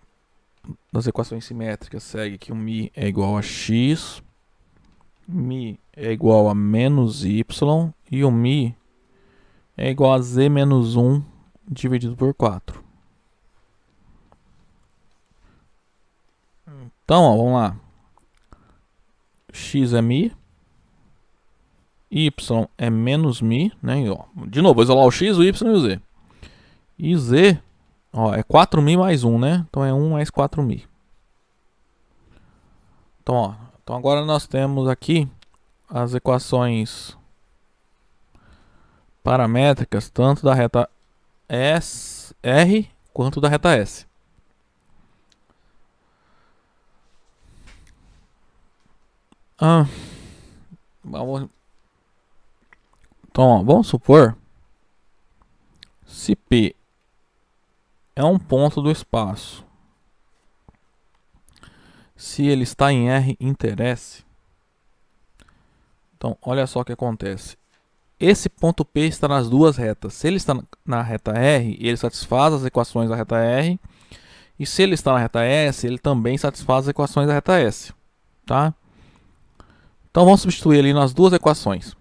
das equações simétricas, segue que o mi é igual a x, mi é igual a menos y, e o mi é igual a z menos 1 dividido por 4. Então, ó, vamos lá. X é mi, y é menos mi, né? E, ó, de novo, vou isolar o x, o y e o z. E z, ó, é 4mi mais 1, né? Então é 1 mais 4mi. Então, ó, então agora nós temos aqui as equações paramétricas tanto da reta R quanto da reta S. Então, ó, vamos supor se P é um ponto do espaço, se ele está em R interesse. Então, olha só o que acontece. Esse ponto P está nas duas retas. Se ele está na reta R, ele satisfaz as equações da reta R. E se ele está na reta S, ele também satisfaz as equações da reta S, tá? Então, vamos substituir ali nas duas equações.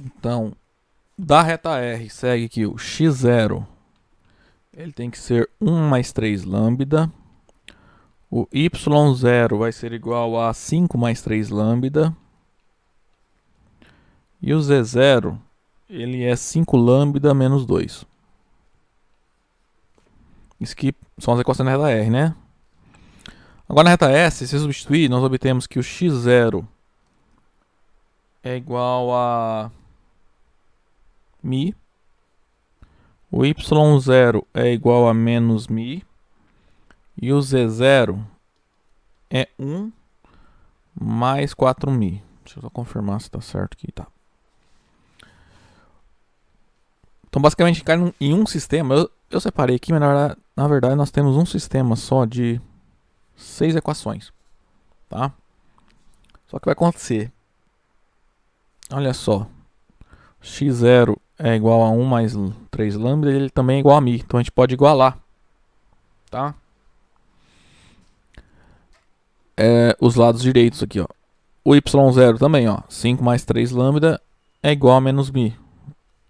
Então, da reta R, segue que o x0 ele tem que ser 1 mais 3 lambda. O y0 vai ser igual a 5 mais 3 lambda. E o z0 ele é 5 lambda menos 2. Isso aqui são as equações da reta R, né? Agora na reta S, se substituir, nós obtemos que o x0 é igual a mi. O y0 é igual a menos mi. E o z0 é 1. mais 4mi. Deixa eu só confirmar se tá certo aqui, tá. Então basicamente cai em um sistema. Eu separei aqui, mas na verdade nós temos um sistema só de 6 equações, tá? Só que vai acontecer, olha só, x0 é igual a 1 mais 3 lambda, e ele também é igual a mi, então a gente pode igualar, tá? Os lados direitos aqui, ó. O y0 também, ó, 5 mais 3 lambda é igual a menos mi.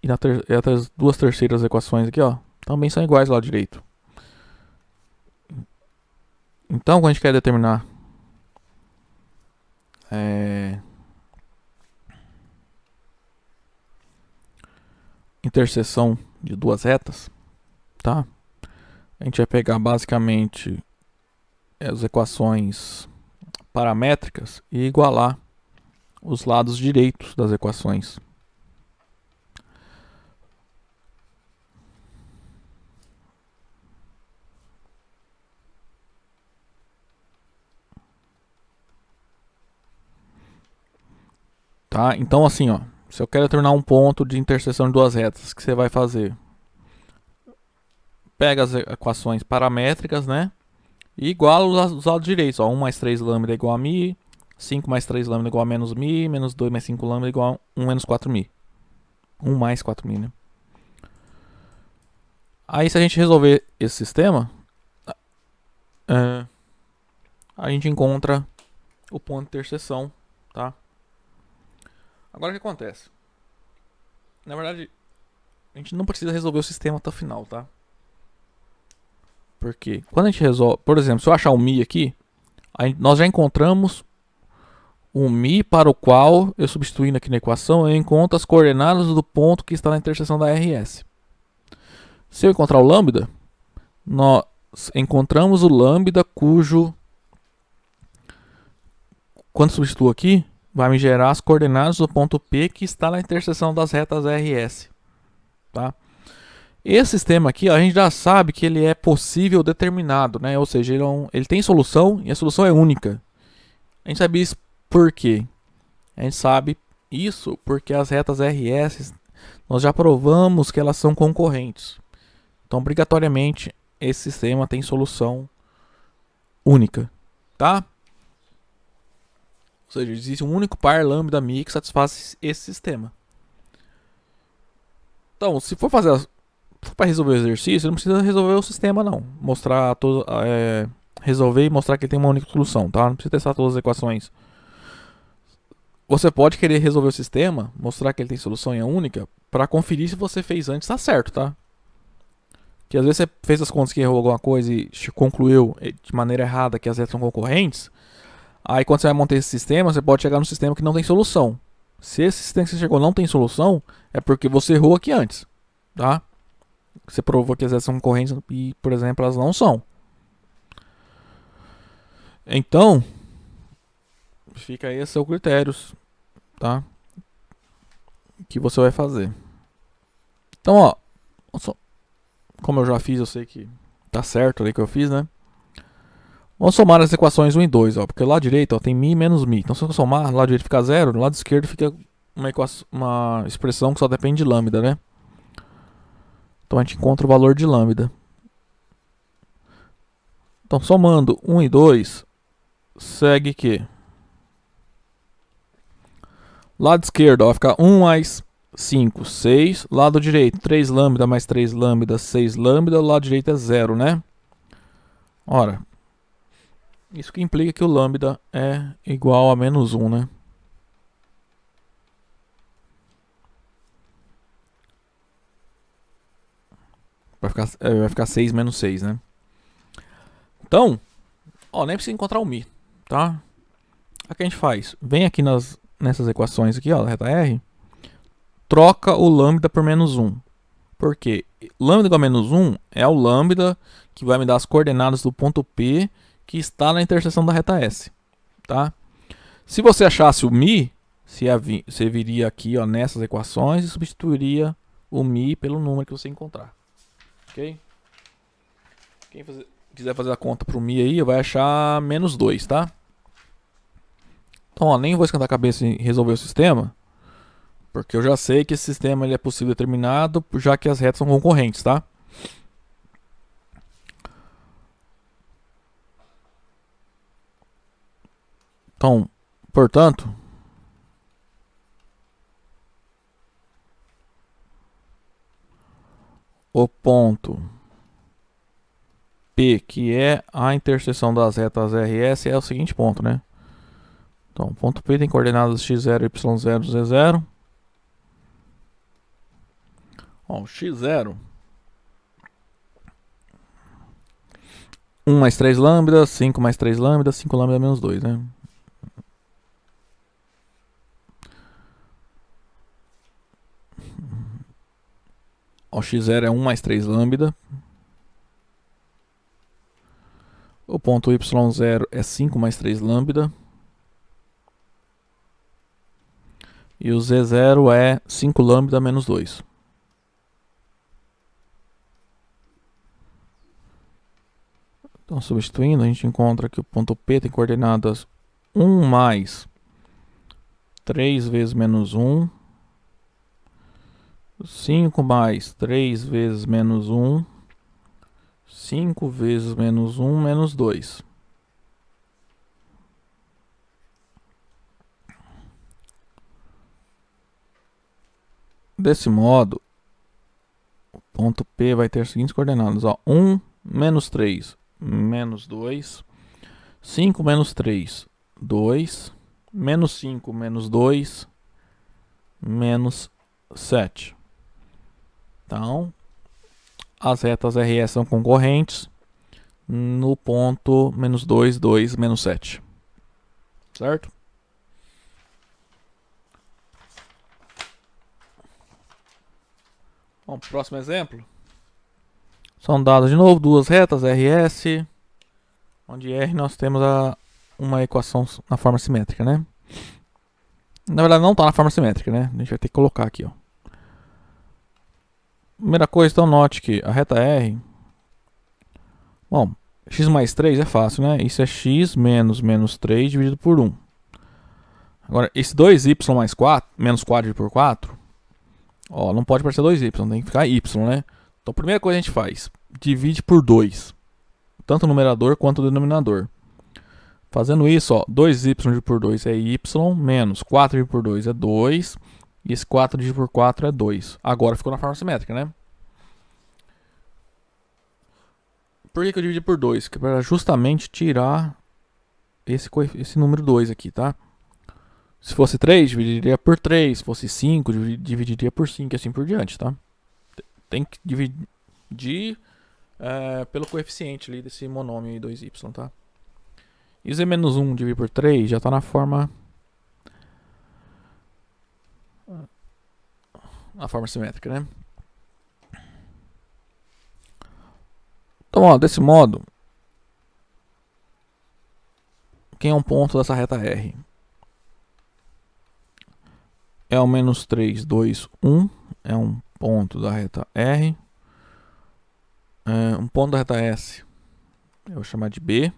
E as duas terceiras equações aqui, ó, também são iguais lá direito. Então, quando a gente quer determinar interseção de duas retas, tá? A gente vai pegar basicamente as equações paramétricas e igualar os lados direitos das equações. Tá? Então assim, ó, se eu quero determinar um ponto de interseção de duas retas, o que você vai fazer? Pega as equações paramétricas, né? E iguala os lados direitos, ó. 1 mais 3 lambda é igual a mi, 5 mais 3 lambda é igual a menos mi, menos 2 mais 5 lambda é igual a 1 menos 4mi. 1 mais 4mi, né? Aí se a gente resolver esse sistema, a gente encontra o ponto de interseção, tá? Agora o que acontece? Na verdade, a gente não precisa resolver o sistema até o final, tá? Porque quando a gente resolve, por exemplo, se eu achar um mi aqui, nós já encontramos um mi para o qual, eu substituindo aqui na equação, eu encontro as coordenadas do ponto que está na interseção da RS. Se eu encontrar o lambda, nós encontramos o lambda cujo, quando substituo aqui, vai me gerar as coordenadas do ponto P que está na interseção das retas RS. Tá? Esse sistema aqui, ó, a gente já sabe que ele é possível determinado, né? Ou seja, ele tem solução e a solução é única. A gente sabe isso por quê? A gente sabe isso porque as retas RS, nós já provamos que elas são concorrentes. Então, obrigatoriamente, esse sistema tem solução única, tá? Ou seja, existe um único par lambda mi que satisfaz esse sistema. Então, se for para resolver o exercício, não precisa resolver o sistema, não. Mostrar todo, resolver e mostrar que ele tem uma única solução, tá? Não precisa testar todas as equações. Você pode querer resolver o sistema, mostrar que ele tem solução e é única, para conferir se você fez antes tá certo, tá? Que às vezes você fez as contas que errou alguma coisa e concluiu de maneira errada que as retas são concorrentes. Aí quando você vai montar esse sistema, você pode chegar num sistema que não tem solução. Se esse sistema que você chegou não tem solução, é porque você errou aqui antes, tá? Você provou que as retas são concorrentes e, por exemplo, elas não são. Então, fica aí a seu critério, tá? Que você vai fazer. Então, ó, como eu já fiz, eu sei que tá certo ali que eu fiz, né? Vamos somar as equações 1 e 2, ó, porque lá direito, ó, tem mi menos mi. Então se eu somar, lá direito fica 0, do lado esquerdo fica uma expressão que só depende de lambda, né? Então a gente encontra o valor de lambda. Então somando 1 e 2, segue que lado esquerdo, ó, vai ficar 1 mais 5, 6. Lado direito, 3 lambda mais 3 lambda, 6 lambda. O lado direito é 0, né? Ora, isso que implica que o lambda é igual a menos 1, né? Vai ficar 6 menos 6, né? Então, ó, nem precisa encontrar o mi, tá? O que a gente faz? Vem aqui nessas equações aqui, ó, da reta R, troca o lambda por menos 1. Por quê? Lambda igual a menos 1 é o lambda que vai me dar as coordenadas do ponto P que está na interseção da reta S, tá? Se você achasse o mi, você viria aqui, ó, nessas equações e substituiria o mi pelo número que você encontrar, ok? Quem quiser fazer a conta para o mi aí, vai achar menos 2, tá? Então, ó, nem vou esquentar a cabeça em resolver o sistema, porque eu já sei que esse sistema ele é possível determinado, já que as retas são concorrentes, tá? Então, portanto, o ponto P, que é a interseção das retas RS, é o seguinte ponto, né? Então, o ponto P tem coordenadas x0, y0, z0. Ó, o x0, 1 mais 3 lambda, 5 mais 3 lambda, 5 lambda menos 2, né? O x0 é 1 mais 3 lambda. O ponto y0 é 5 mais 3 lambda. E o z0 é 5 lambda menos 2. Então, substituindo, a gente encontra que o ponto P tem coordenadas 1 mais 3 vezes menos 1, 5 mais 3 vezes menos 1, 5 vezes menos 1, menos 2. Desse modo, o ponto P vai ter as seguintes coordenadas. Ó, 1 menos 3, menos 2. 5 menos 3, 2. Menos 5, menos 2, menos 7. Então, as retas RS são concorrentes no ponto menos 2, 2, menos 7. Certo? Bom, próximo exemplo. São dadas de novo duas retas RS, onde R nós temos uma equação na forma simétrica, né? Na verdade não está na forma simétrica, né? A gente vai ter que colocar aqui, ó. Primeira coisa, então note que a reta R... Bom, x mais 3 é fácil, né? Isso é x menos menos 3 dividido por 1. Agora, esse 2y mais 4, menos 4 dividido por 4, ó, não pode parecer 2y, tem que ficar y, né? Então, a primeira coisa que a gente faz, divide por 2. Tanto o numerador quanto o denominador. Fazendo isso, ó, 2y dividido por 2 é y, menos 4 dividido por 2 é 2, e esse 4 dividido por 4 é 2. Agora ficou na forma simétrica, né? Por que eu dividi por 2? Que é para justamente tirar esse número 2 aqui, tá? Se fosse 3, dividiria por 3. Se fosse 5, dividiria por 5 e assim por diante, tá? Tem que dividir pelo coeficiente ali desse monômio aí 2y, tá? E z menos 1 dividido por 3 já está na forma simétrica, né? Então, ó, desse modo, quem é um ponto dessa reta R? É o menos 3, 2, 1. É um ponto da reta R. Um ponto da reta S eu vou chamar de B.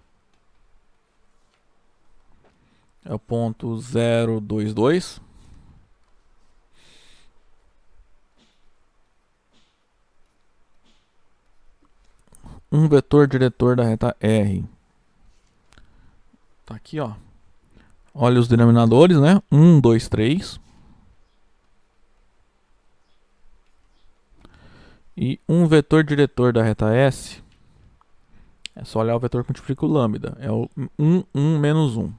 É o ponto 0, 2, 2. Um vetor diretor da reta R. Tá aqui, ó. Olha os denominadores, né? 1, 2, 3. E um vetor diretor da reta S. É só olhar o vetor que multiplica o lambda. É o 1, 1, menos 1.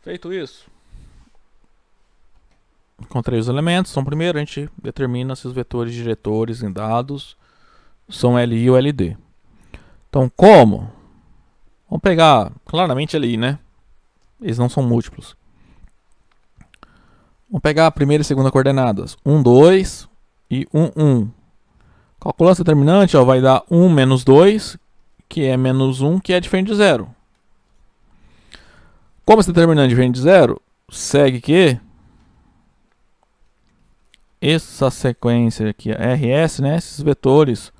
Feito isso, encontrei os elementos. Então, primeiro a gente determina se os vetores diretores em dados são LI ou LD. Então, como? Vamos pegar claramente LI, né? Eles não são múltiplos. Vamos pegar a primeira e segunda coordenadas. 1, 2 e 1, 1. Calculando esse determinante, ó, vai dar 1 menos 2, que é menos 1, que é diferente de 0. Como esse determinante é diferente de 0, segue que essa sequência aqui, RS, né? Esses vetores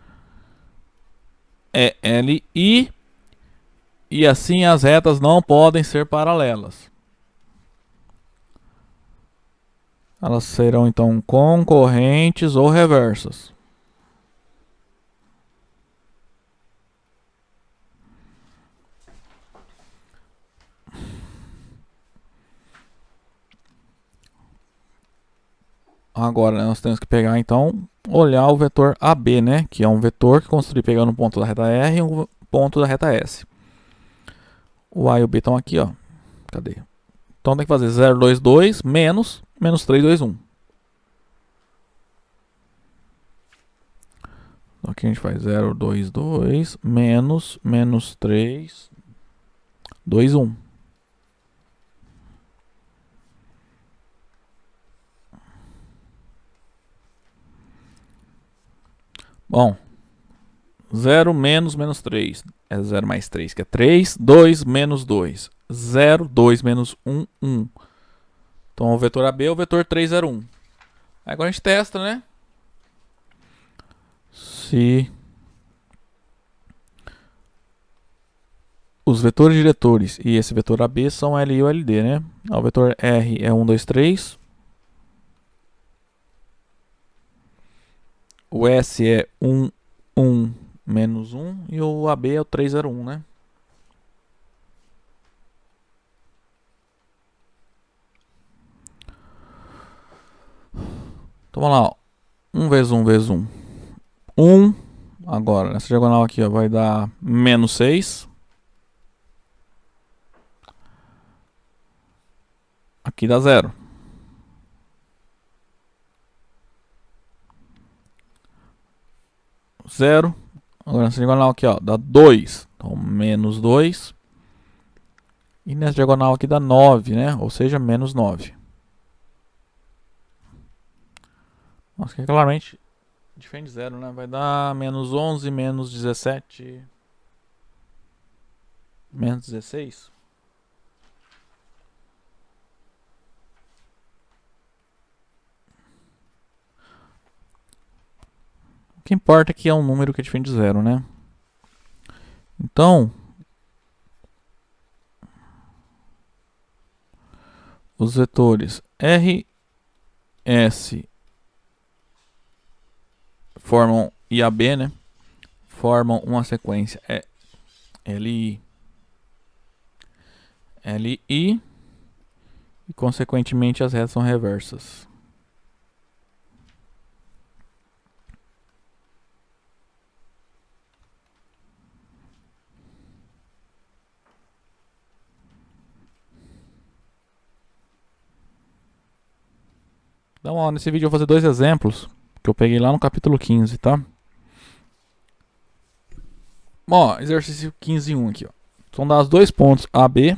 é LI, e assim as retas não podem ser paralelas. Elas serão então concorrentes ou reversas. Agora nós temos que pegar então, olhar o vetor AB, né? Que é um vetor que construí pegando um ponto da reta R e um ponto da reta S. O A e o B estão aqui, ó. Cadê? Então tem que fazer 0, 2, 2 menos 3, 2, 1. Então aqui a gente faz 0, 2, 2 menos 3, 2, 1. Bom, 0 menos 3 é 0 mais 3, que é 3. 2 menos 2, 0. 2 menos 1, 1. Então o vetor AB é o vetor 3, 0, 1. Agora a gente testa, né? Se os vetores diretores e esse vetor AB são LI ou LD, né? O vetor R é 1, 2, 3. O S é 1, 1 menos 1. E o AB é o 3, 0, 1, né? Então vamos lá, ó. 1 vezes 1 vezes 1. 1. Agora, nessa diagonal aqui, ó, vai dar menos 6. Aqui dá 0. Zero. Agora nessa diagonal aqui, ó, dá 2. Então, menos 2. E nessa diagonal aqui dá 9, né? Ou seja, menos 9. Nossa, que claramente diferente de 0, né? Vai dar menos 11, menos 17, menos 16. O que importa é que é um número que é diferente de 0, né? Então, os vetores R, S formam e AB, né? Formam uma sequência LI, LI e consequentemente as retas são reversas. Então, ó, nesse vídeo eu vou fazer dois exemplos que eu peguei lá no capítulo 15, tá? Bom, ó, exercício 15.1 aqui, ó. São dados dois pontos AB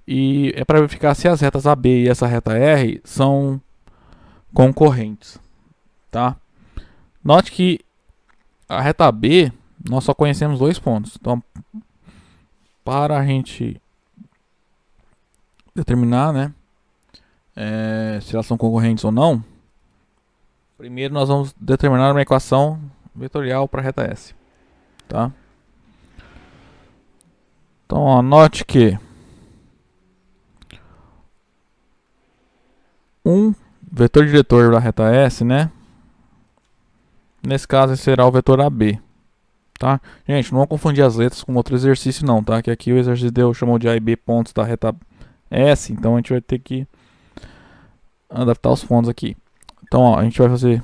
e é para verificar se as retas AB e essa reta R são concorrentes, tá? Note que a reta B nós só conhecemos dois pontos. Então, para a gente determinar, né, se elas são concorrentes ou não, primeiro nós vamos determinar uma equação vetorial para a reta S, tá? Então, ó, note que um vetor diretor da reta S, né? Nesse caso será o vetor AB, tá? Gente, não vamos confundir as letras com outro exercício não, tá? Que aqui o exercício chamou de A e B pontos da reta S, então a gente vai ter que adaptar os pontos aqui. Então, ó, a gente vai fazer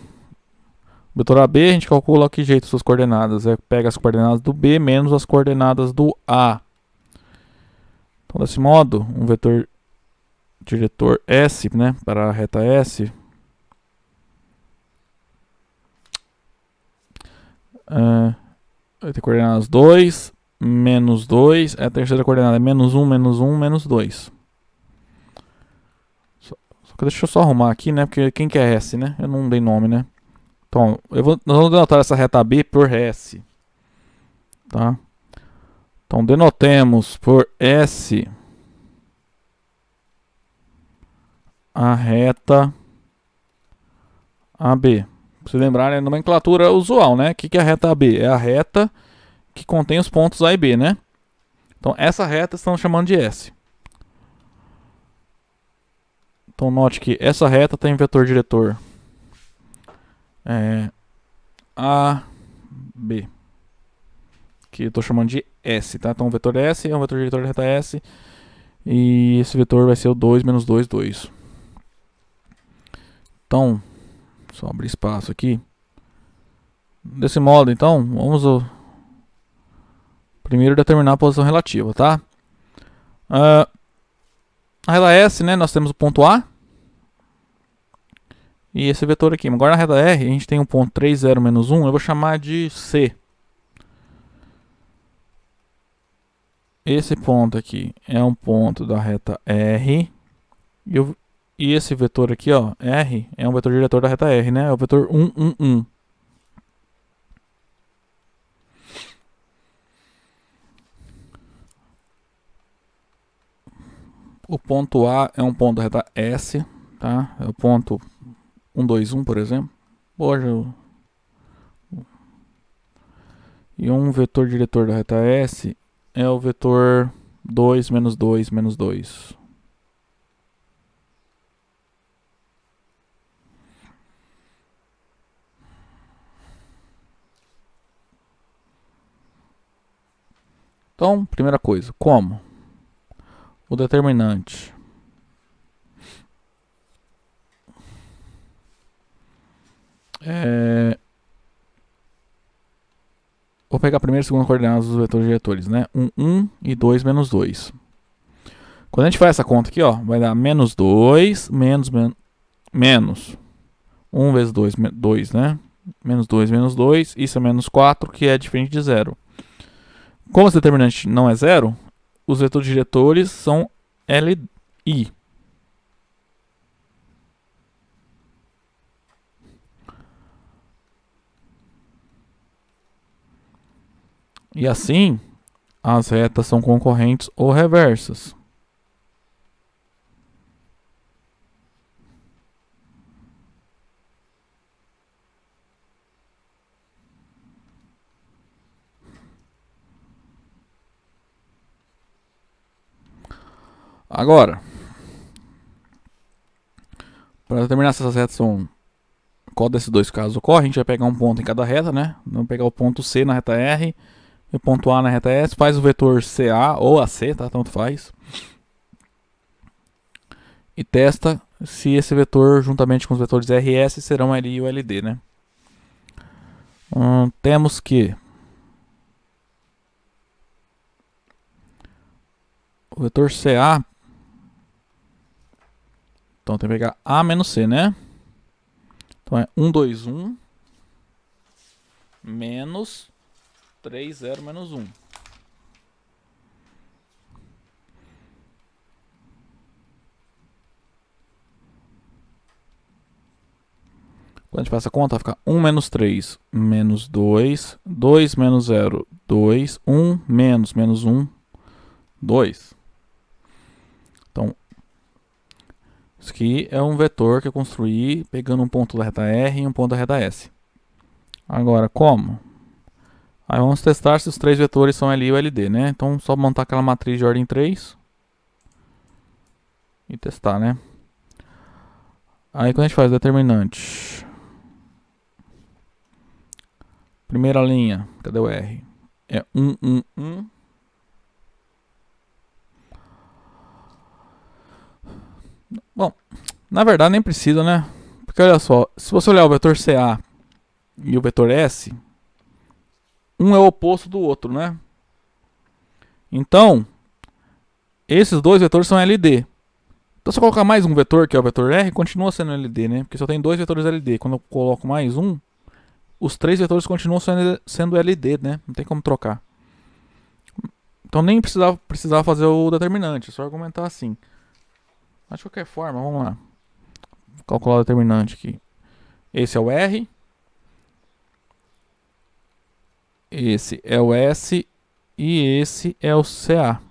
o vetor AB, a gente calcula que jeito suas coordenadas. Pega as coordenadas do B menos as coordenadas do A. Então, desse modo, um vetor diretor S, né, para a reta S, vai ter coordenadas 2, menos 2, a terceira coordenada é menos 1, menos 1, menos 2. Deixa eu só arrumar aqui, né, porque quem que é S, né? Eu não dei nome, né? Então, nós vamos denotar essa reta B por S, tá? Então, denotemos por S a reta AB. Pra você lembrar, é a nomenclatura usual, né? O que é a reta AB? É a reta que contém os pontos A e B, né? Então, essa reta estamos chamando de S. Então, note que essa reta tem vetor diretor A, B, que eu estou chamando de S, tá? Então, o vetor S é um vetor diretor da reta S, e esse vetor vai ser o 2 menos 2, 2. Então, só abrir espaço aqui. Desse modo, então, vamos primeiro determinar a posição relativa, tá? A reta S, né, nós temos o ponto A e esse vetor aqui. Agora na reta R, a gente tem um ponto 3, 0, menos 1, eu vou chamar de C. Esse ponto aqui é um ponto da reta R, e esse vetor aqui, ó, R, é um vetor diretor da reta R, né? É o vetor 1, 1, 1. O ponto A é um ponto da reta S, tá? É o ponto 1, 2, 1, por exemplo. Hoje E um vetor diretor da reta S é o vetor 2, menos 2, menos 2. Então, primeira coisa, como? O determinante vou pegar a primeira e segunda coordenadas dos vetores diretores, né? 1, 1 e 2, menos 2. Quando a gente faz essa conta aqui, ó, vai dar menos 2, menos 1 vezes 2, 2, né? Menos 2, menos 2, isso é menos 4, que é diferente de 0. Como esse determinante não é 0, os vetores diretores são LI. E assim, as retas são concorrentes ou reversas. Agora, para determinar se essas retas são... Qual desses dois casos ocorre, a gente vai pegar um ponto em cada reta, né? Vamos pegar o ponto C na reta R e o ponto A na reta S. Faz o vetor CA ou AC, tá? Tanto faz. E testa se esse vetor, juntamente com os vetores R e S, serão LI ou LD, né? Temos que o vetor CA... Então tem que pegar A menos C, né? Então é 1, 2, 1 menos 3, 0, menos 1. Quando a gente faz essa conta, vai ficar 1 menos 3, menos 2, 2 menos 0, 2, 1 menos 1, 2. Então, isso aqui é um vetor que eu construí pegando um ponto da reta R e um ponto da reta S. Agora, como? Aí vamos testar se os três vetores são LI ou LD, né? Então, só montar aquela matriz de ordem 3 e testar, né? Aí, quando a gente faz o determinante, primeira linha, cadê o R? É 1, 1, 1. Bom, na verdade nem precisa, né? Porque olha só, se você olhar o vetor CA e o vetor S, um é o oposto do outro, né? Então, esses dois vetores são LD. Então, se eu colocar mais um vetor, que é o vetor R, continua sendo LD, né? Porque só tem dois vetores LD. Quando eu coloco mais um, os três vetores continuam sendo LD, né? Não tem como trocar. Então, nem precisava fazer o determinante, é só argumentar assim. Mas, de qualquer forma, vamos lá. Vou calcular o determinante aqui. Esse é o R. Esse é o S. E esse é o CA.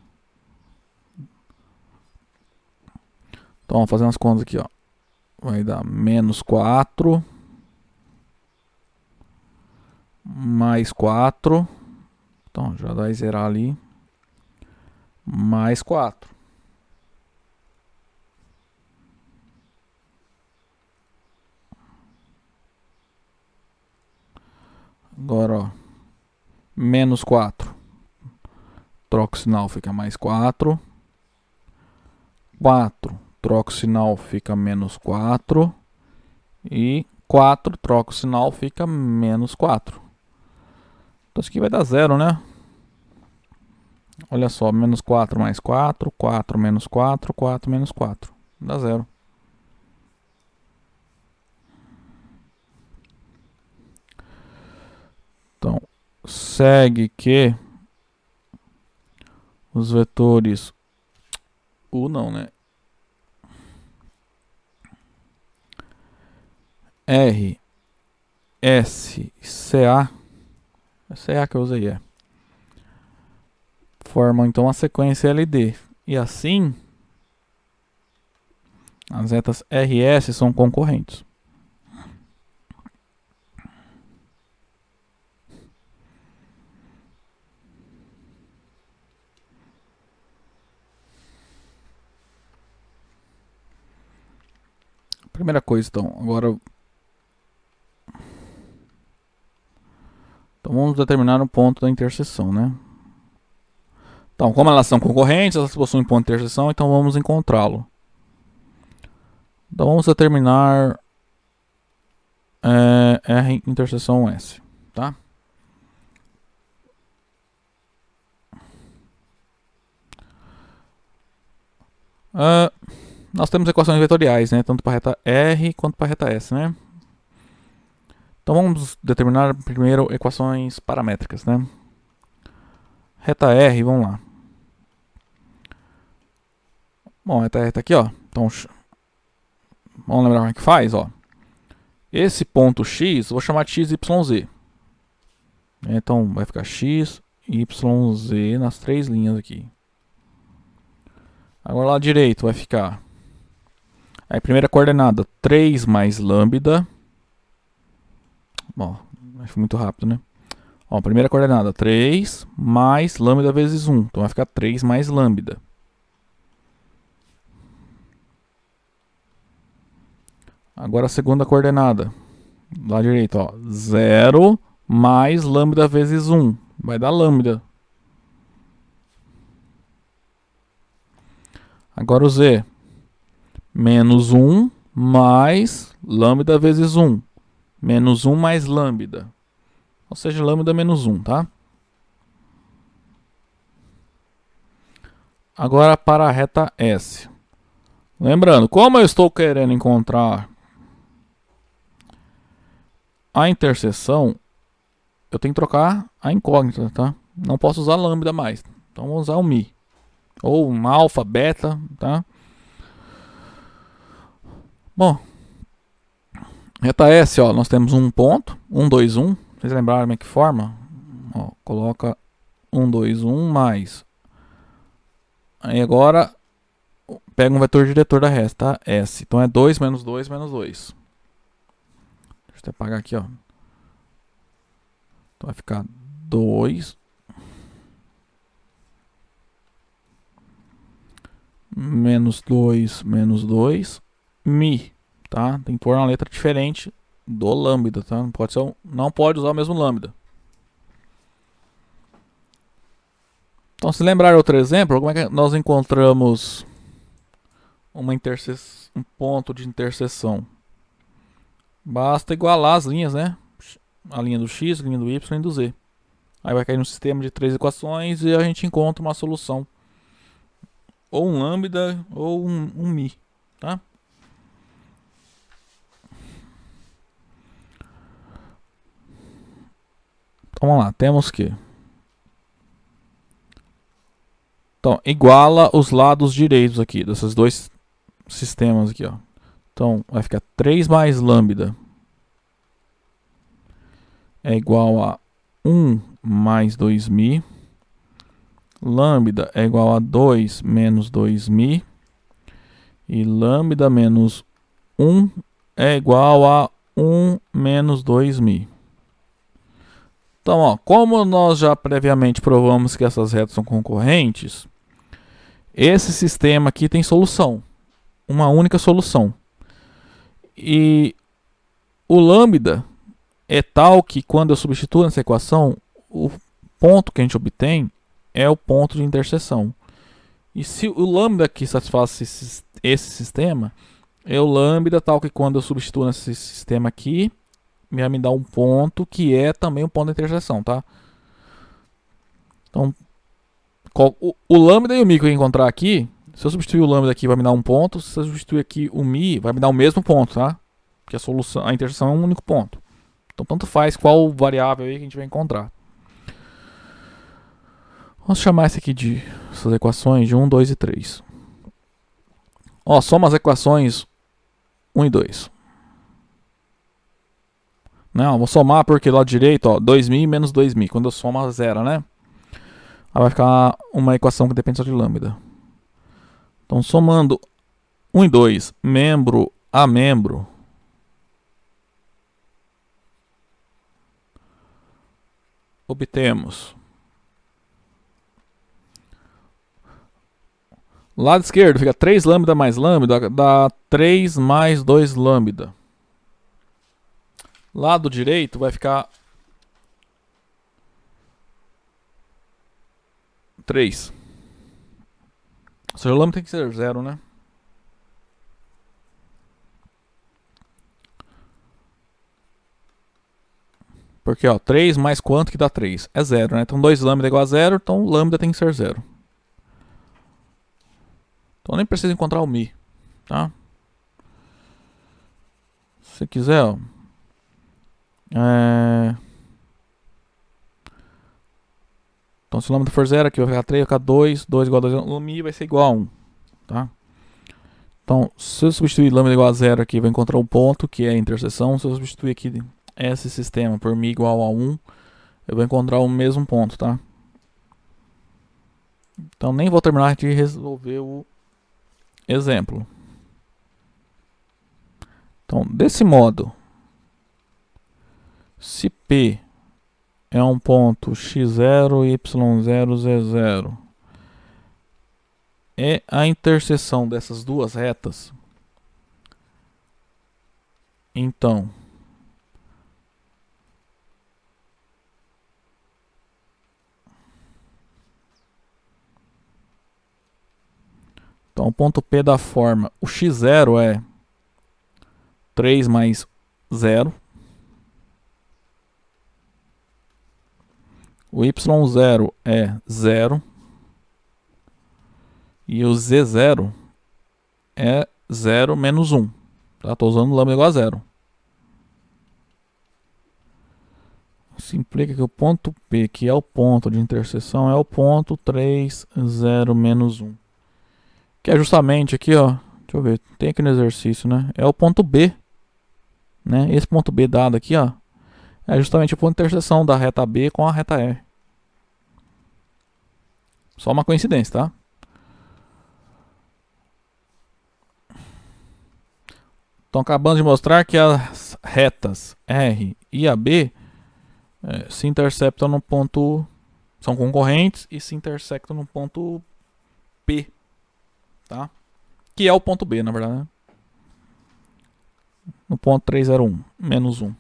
Então, vamos fazer umas contas aqui, ó. Vai dar menos 4 mais 4. Então, já vai zerar ali. Mais 4. Agora, ó. Menos 4. Troca o sinal, fica mais 4. 4. Troca o sinal, fica menos 4. E 4, troca o sinal, fica menos 4. Então isso aqui vai dar 0, né? Olha só, menos 4 mais 4, 4 menos 4, 4 menos 4. Dá 0. Então, segue que os vetores U não, né? R, S, CA. É CA que eu usei, formam então a sequência LD. E assim, as retas RS são concorrentes. Primeira coisa, então, agora... Então vamos determinar o ponto da interseção, né? Então, como elas são concorrentes, elas possuem ponto de interseção, então vamos encontrá-lo. Então vamos determinar R interseção S, tá? Nós temos equações vetoriais, né? Tanto para a reta R quanto para a reta S, né? Então vamos determinar primeiro equações paramétricas, né? Reta R, vamos lá. Bom, a reta R tá aqui, ó. Então, vamos lembrar como é que faz, ó. Esse ponto X, eu vou chamar de XYZ. Então vai ficar X, YZ nas três linhas aqui. Agora lá direito vai ficar... Aí primeira coordenada, 3 mais lambda. Bom, foi muito rápido, né? Ó, primeira coordenada, 3 mais lambda vezes 1. Então vai ficar 3 mais lambda. Agora a segunda coordenada. Lá direito, ó. 0 mais lambda vezes 1. Vai dar lambda. Agora o Z. Menos 1 mais lambda vezes 1. Menos 1 mais lambda. Ou seja, lambda menos 1, tá? Agora para a reta S. Lembrando, como eu estou querendo encontrar a interseção, eu tenho que trocar a incógnita, tá? Não posso usar lambda mais. Então vou usar o mi. Ou um alfa, beta, tá? Bom, reta S, ó, nós temos um ponto, 1, 2, 1. Vocês lembraram como é que forma? Ó, coloca 1, 2, 1 mais. Aí agora, pega um vetor diretor da reta, tá? S. Então é 2 menos 2 menos 2. Deixa eu até apagar aqui, ó. Então vai ficar 2 menos 2 menos 2 mi, tá? Tem que pôr uma letra diferente do lambda, tá? Não pode usar o mesmo lambda. Então, se lembrar outro exemplo, como é que nós encontramos um ponto de interseção? Basta igualar as linhas, né? A linha do x, a linha do y e do z. Aí vai cair no sistema de 3 equações e a gente encontra uma solução. Ou um lambda ou um mi, tá? Então vamos lá, temos que... Então, iguala os lados direitos aqui, desses dois sistemas aqui, ó. Então, vai ficar 3 mais lambda é igual a 1 mais 2mi. Lambda é igual a 2 menos 2mi. E lambda menos 1 é igual a 1 menos 2mi. Então, ó, como nós já previamente provamos que essas retas são concorrentes, esse sistema aqui tem solução, uma única solução. E o lambda é tal que quando eu substituo nessa equação, o ponto que a gente obtém é o ponto de interseção. E se o lambda aqui satisfaz esse sistema, é o lambda tal que quando eu substituo nesse sistema aqui, vai me dar um ponto que é também um ponto de interseção, tá? Então, o lambda e o mi que eu encontrar aqui, se eu substituir o lambda aqui vai me dar um ponto, se eu substituir aqui o mi vai me dar o mesmo ponto, tá? Porque a solução, a interseção é um único ponto. Então, tanto faz qual variável aí que a gente vai encontrar. Vamos chamar esse aqui de essas equações de 1, 2 e 3. Ó, soma as equações 1 e 2. Não, vou somar porque lá direito, ó, 2.000 menos 2.000. Quando eu somo, zero, né? Aí vai ficar uma equação que depende só de lambda. Então, somando 1 e 2, membro a membro, obtemos lado esquerdo fica 3 lambda mais lambda, dá 3 mais 2 lambda. Lado direito vai ficar 3. Ou seja, o lambda tem que ser 0, né? Porque, ó, 3 mais quanto que dá 3? É 0, né? Então 2 lambda é igual a 0, então lambda tem que ser 0. Então nem precisa encontrar o mi, tá? Se você quiser, ó. Então se o lambda for 0, aqui vai ficar 3, vai ficar 2, 2 igual a 2, o mi vai ser igual a 1, tá? Então, se eu substituir lambda igual a 0 aqui, vai encontrar um ponto, que é a interseção. Se eu substituir aqui esse sistema por mi igual a 1, eu vou encontrar o mesmo ponto, tá? Então, nem vou terminar de resolver o exemplo. Então, desse modo, se P é um ponto x0, y0, z0, é a interseção dessas duas retas, então o ponto P da forma, o x0 é 3 mais 0, o y0 é 0 e o z0 é 0 menos 1. Tá? Estou usando lambda igual a 0. Isso implica que o ponto P, que é o ponto de interseção, é o ponto 3, 0, menos 1. Que é justamente aqui, ó. Deixa eu ver, tem aqui no exercício, né? É o ponto B. Né? Esse ponto B dado aqui, ó. É justamente o ponto de interseção da reta B com a reta E. Só uma coincidência, tá? Então, acabando de mostrar que as retas R e AB se interceptam no ponto... São concorrentes e se intersectam no ponto P. Tá? Que é o ponto B, na verdade. Né? No ponto 301, menos 1.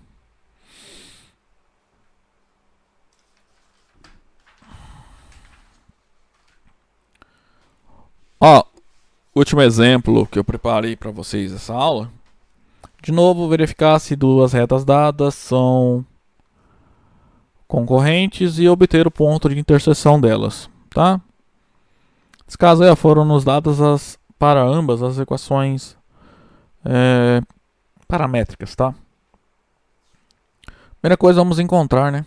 Ó, último exemplo que eu preparei para vocês essa aula. De novo, verificar se duas retas dadas são concorrentes e obter o ponto de interseção delas, tá? Nesse caso aí, foram nos dadas para ambas as equações paramétricas, tá? Primeira coisa, vamos encontrar, né?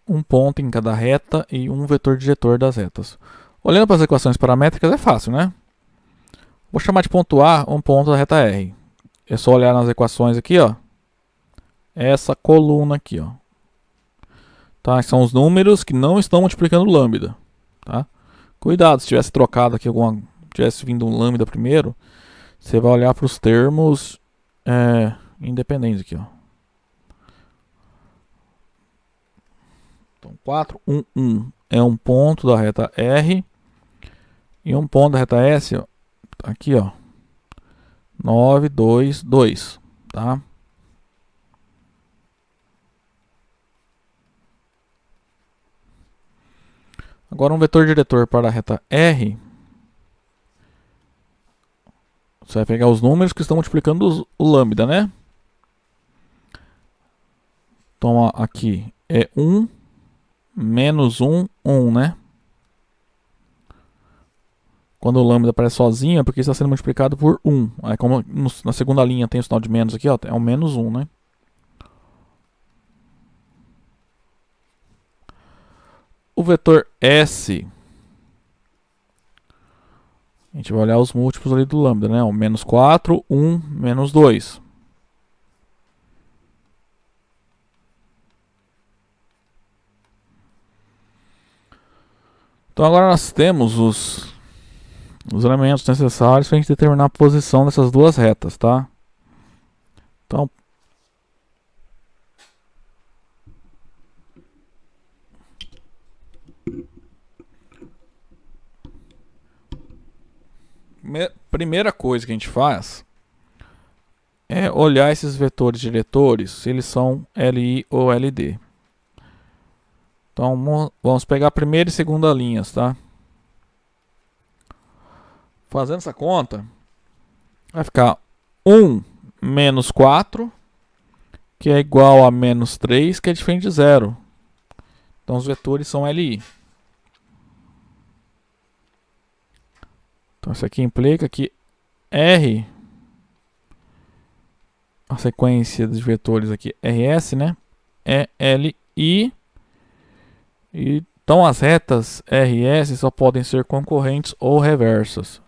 Um ponto em cada reta e um vetor diretor das retas. Olhando para as equações paramétricas é fácil, né? Vou chamar de ponto A um ponto da reta R. É só olhar nas equações aqui, ó. Essa coluna aqui, ó. Tá? São os números que não estão multiplicando lambda, tá? Cuidado, se tivesse trocado aqui tivesse vindo um lambda primeiro, você vai olhar para os termos independentes aqui, ó. Então, 4, 1, 1 é um ponto da reta R e um ponto da reta S, ó, aqui, ó, 9, 2, 2, tá? Agora um vetor diretor para a reta R, você vai pegar os números que estão multiplicando o lambda, né? Então aqui é 1, menos 1, 1, né? Quando o lambda aparece sozinho é porque está sendo multiplicado por 1. Aí como na segunda linha tem o sinal de menos aqui, ó, é o menos 1, né? O vetor S, a gente vai olhar os múltiplos ali do lambda, né? O menos 4, 1, menos 2. Então agora nós temos os elementos necessários para a gente determinar a posição dessas duas retas, tá? Então, primeira coisa que a gente faz é olhar esses vetores diretores, se eles são LI ou LD. Então, vamos pegar a primeira e segunda linhas, tá? Fazendo essa conta, vai ficar 1 menos 4, que é igual a menos 3, que é diferente de 0. Então, os vetores são LI. Então, isso aqui implica que R, a sequência de vetores aqui, RS, né? É LI. Então, as retas RS só podem ser concorrentes ou reversas.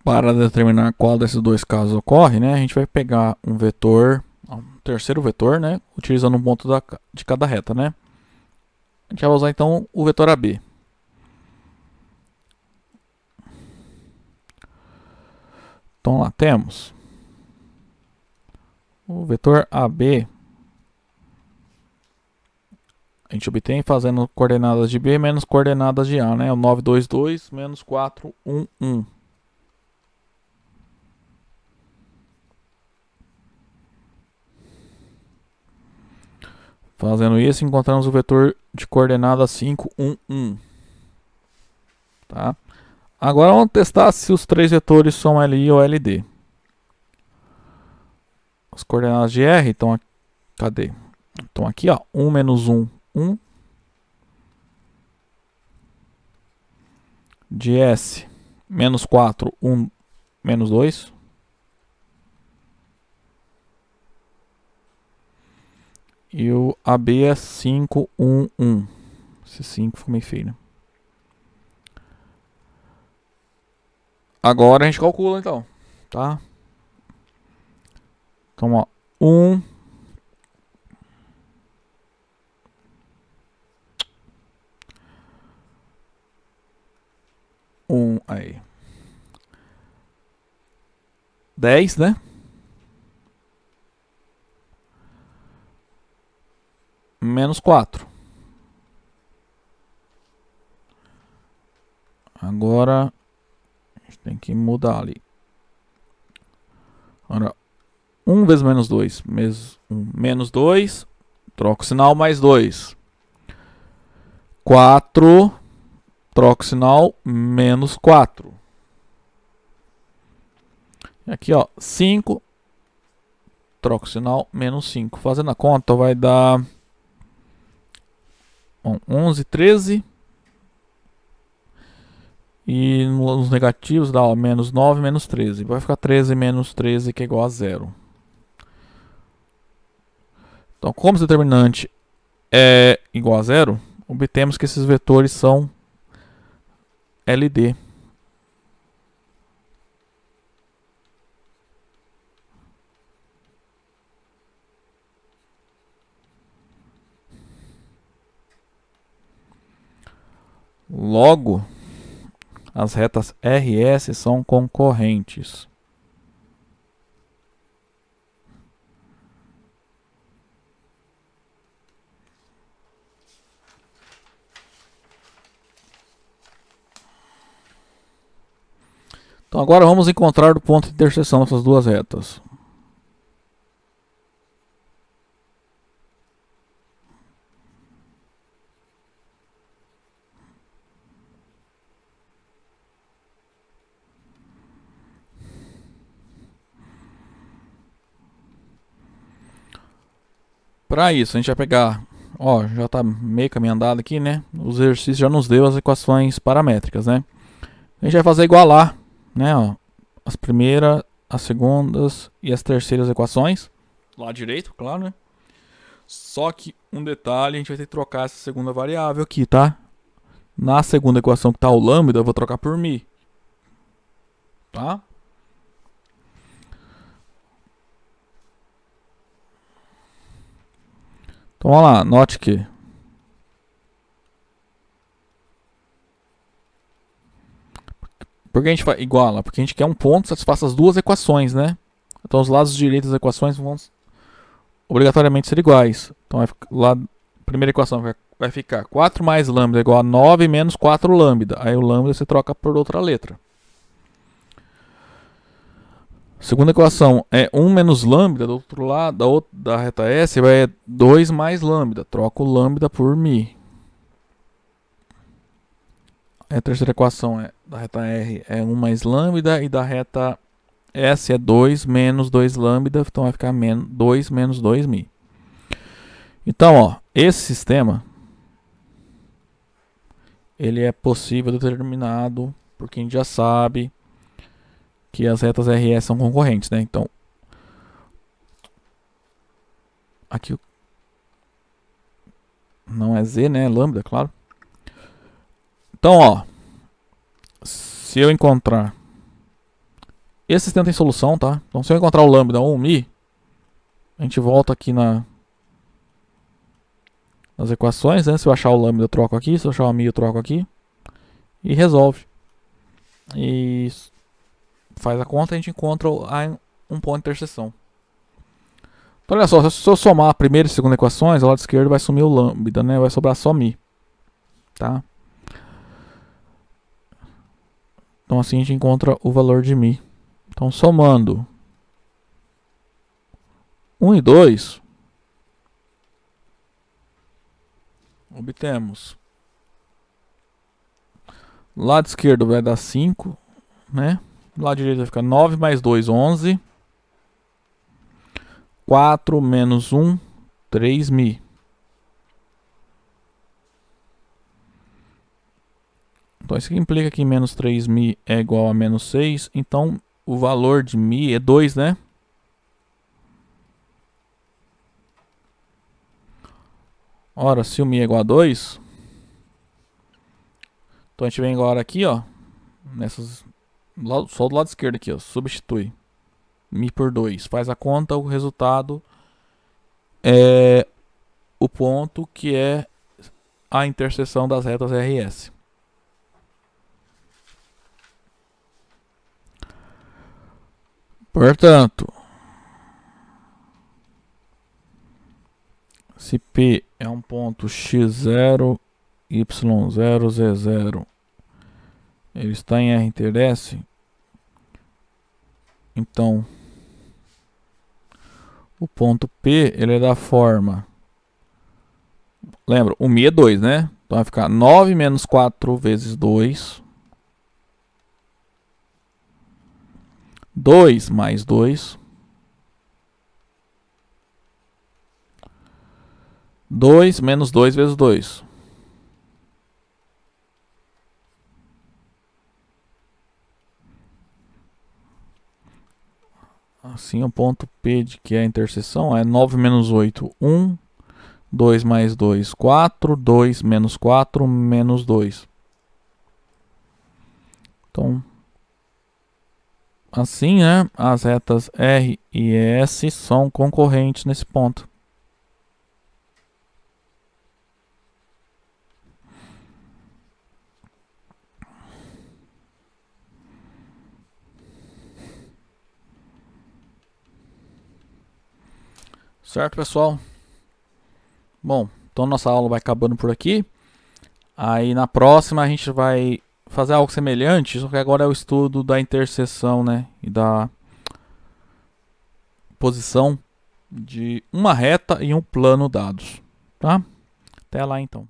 Para determinar qual desses dois casos ocorre, né, a gente vai pegar um vetor, um terceiro vetor, né, utilizando um ponto de cada reta, né. A gente vai usar então o vetor AB. Então lá temos o vetor AB. A gente obtém fazendo coordenadas de B menos coordenadas de A, né, o 9, 2, 2 menos 4, 1, 1. Fazendo isso, encontramos o vetor de coordenada 5, 1, 1. Tá? Agora vamos testar se os três vetores são LI ou LD. As coordenadas de R estão aqui. Cadê? Então aqui, ó, 1 menos 1, 1. De S, menos 4, 1, menos 2. E o AB é 5, 1, 1. Esse 5 ficou meio feio, né? Agora a gente calcula, então. Tá? Então, ó. 1. Aí. 10, né? Menos 4. Agora a gente tem que mudar ali. Agora, 1 vezes menos 2. Menos 2. Troca o sinal, mais 2. 4. Troca o sinal, menos 4. Aqui, ó, 5. Troca o sinal, menos 5. Fazendo a conta, vai dar 11, 13. E nos negativos dá, ó, menos 9, menos 13. Vai ficar 13 menos 13, que é igual a 0. Então, como esse determinante é igual a 0, obtemos que esses vetores são LD. Logo, as retas RS são concorrentes. Então agora vamos encontrar o ponto de interseção dessas duas retas. Para isso, a gente vai pegar, ó, já está meio caminho andado aqui, né? O exercício já nos deu as equações paramétricas, né? A gente vai fazer igualar, né, ó, as primeiras, as segundas e as terceiras equações. Lado direito, claro, né? Só que um detalhe, a gente vai ter que trocar essa segunda variável aqui, tá? Na segunda equação que está o lambda, eu vou trocar por mi. Tá? Então vamos lá, note que por que a gente iguala? Porque a gente quer um ponto que satisfaça as duas equações, né? Então os lados direitos das equações vão obrigatoriamente ser iguais. Então lá, primeira equação vai ficar 4 mais lambda igual a 9 menos 4 lambda. Aí o lambda você troca por outra letra. Segunda equação é 1 menos lambda, do outro lado da reta S vai 2 mais lambda. Troca o lambda por mi. A terceira equação da reta R é 1 mais lambda e da reta S é 2 menos 2 lambda, então vai ficar 2 menos 2 mi. Então, ó, esse sistema ele é possível determinado porque a gente já sabe que as retas RS são concorrentes, né? Então, aqui não é Z, né? É lambda, claro. Então, ó, se eu encontrar esse sistema tem solução, tá? Então, se eu encontrar o lambda 1 mi, a gente volta aqui nas equações, né? Se eu achar o lambda, eu troco aqui. Se eu achar o mi, eu troco aqui. E resolve. E faz a conta e a gente encontra um ponto de interseção. Então, olha só, se eu somar a primeira e a segunda equações, ao lado esquerdo vai sumir o lambda, né? Vai sobrar só mi. Tá? Então, assim a gente encontra o valor de mi. Então, somando 1 e 2, obtemos. Lado esquerdo vai dar 5, né? Lado direito vai ficar 9 mais 2, 11. 4 menos 1, 3 mi. Então isso aqui implica que menos 3 mi é igual a menos 6. Então o valor de mi é 2, né? Ora, se o mi é igual a 2, então a gente vem agora aqui, ó, só do lado esquerdo aqui, ó, substitui mi por 2, faz a conta, o resultado é o ponto que é a interseção das retas RS. Portanto, se P é um ponto x0, y0, z0, ele está em R inter S, então o ponto P ele é da forma, lembra, o mi é 2, né? Então vai ficar 9 menos 4 vezes 2, 2 mais 2, 2 menos 2 vezes 2. Assim, o ponto P de que é a interseção é 9 menos 8, 1. 2 mais 2, 4. 2 menos 4, menos 2. Então, assim, né, as retas R e S são concorrentes nesse ponto. Certo, pessoal? Bom, então nossa aula vai acabando por aqui. Aí na próxima a gente vai fazer algo semelhante, só que agora é o estudo da interseção, né? E da posição de uma reta e um plano dados, tá? Até lá então.